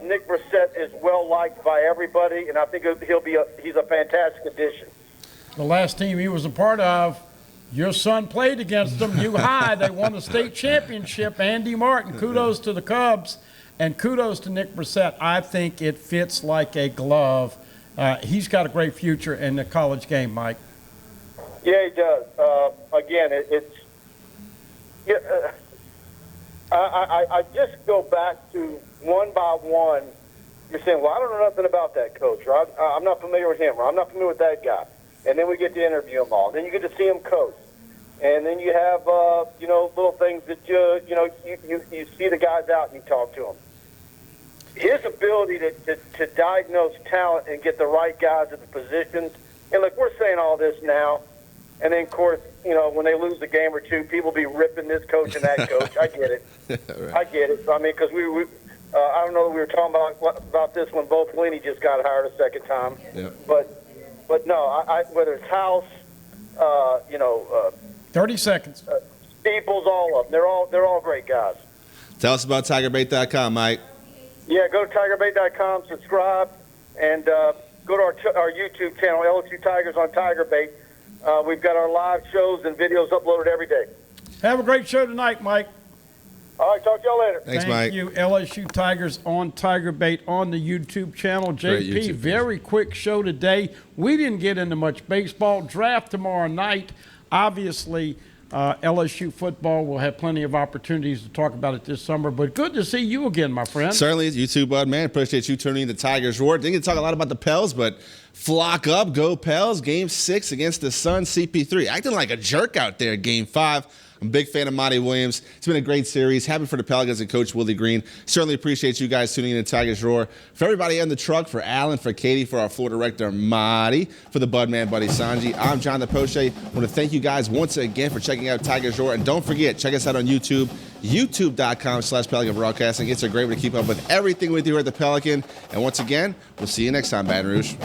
Nick Brissett is well liked by everybody, and I think he's a fantastic addition. The last team he was a part of, your son played against them. U High, they won the state championship. Andy Martin, kudos to the Cubs, and kudos to Nick Brissett. I think it fits like a glove. He's got a great future in the college game, Mike. Yeah, he does. I just go back to one by one. You're saying, well, I don't know nothing about that coach, or I'm not familiar with him, or I'm not familiar with that guy. And then we get to interview them all. Then you get to see them coach. And then you have, little things that you see the guys out and you talk to them. His ability to diagnose talent and get the right guys at the positions. And look, we're saying all this now, and then of course, when they lose a game or two, people be ripping this coach and that coach. I get it. Right. I get it. I mean, because I don't know that we were talking about this when Bo Pelini just got hired a second time. Yeah. But no, whether it's House, 30 seconds. Steeples, all of them. They're all great guys. Tell us about TigerBait.com, Mike. Yeah, go to TigerBait.com, subscribe, and go to our YouTube channel, LSU Tigers on TigerBait. We've got our live shows and videos uploaded every day. Have a great show tonight, Mike. All right, talk to y'all later. Thanks, Mike. Thank you. LSU Tigers on Tigerbait on the YouTube channel. Great JP, YouTube very quick show today. We didn't get into much baseball. Draft tomorrow night. Obviously, LSU football will have plenty of opportunities to talk about it this summer. But good to see you again, my friend. Certainly, you too, bud, man. Appreciate you tuning in to Tigers Roar. Didn't get to talk a lot about the Pels, but flock up, go Pels. Game 6 against the Suns, CP3. Acting like a jerk out there, Game 5. I'm a big fan of Monty Williams. It's been a great series. Happy for the Pelicans and Coach Willie Green. Certainly appreciate you guys tuning in to Tigers Roar. For everybody on the truck, for Alan, for Katie, for our floor director, Marty, for the Budman buddy, Songy, I'm Jonathan Poche. I want to thank you guys once again for checking out Tigers Roar. And don't forget, check us out on YouTube, youtube.com/Pelican Broadcasting. It's a great way to keep up with everything we do here at the Pelican. And once again, we'll see you next time, Baton Rouge.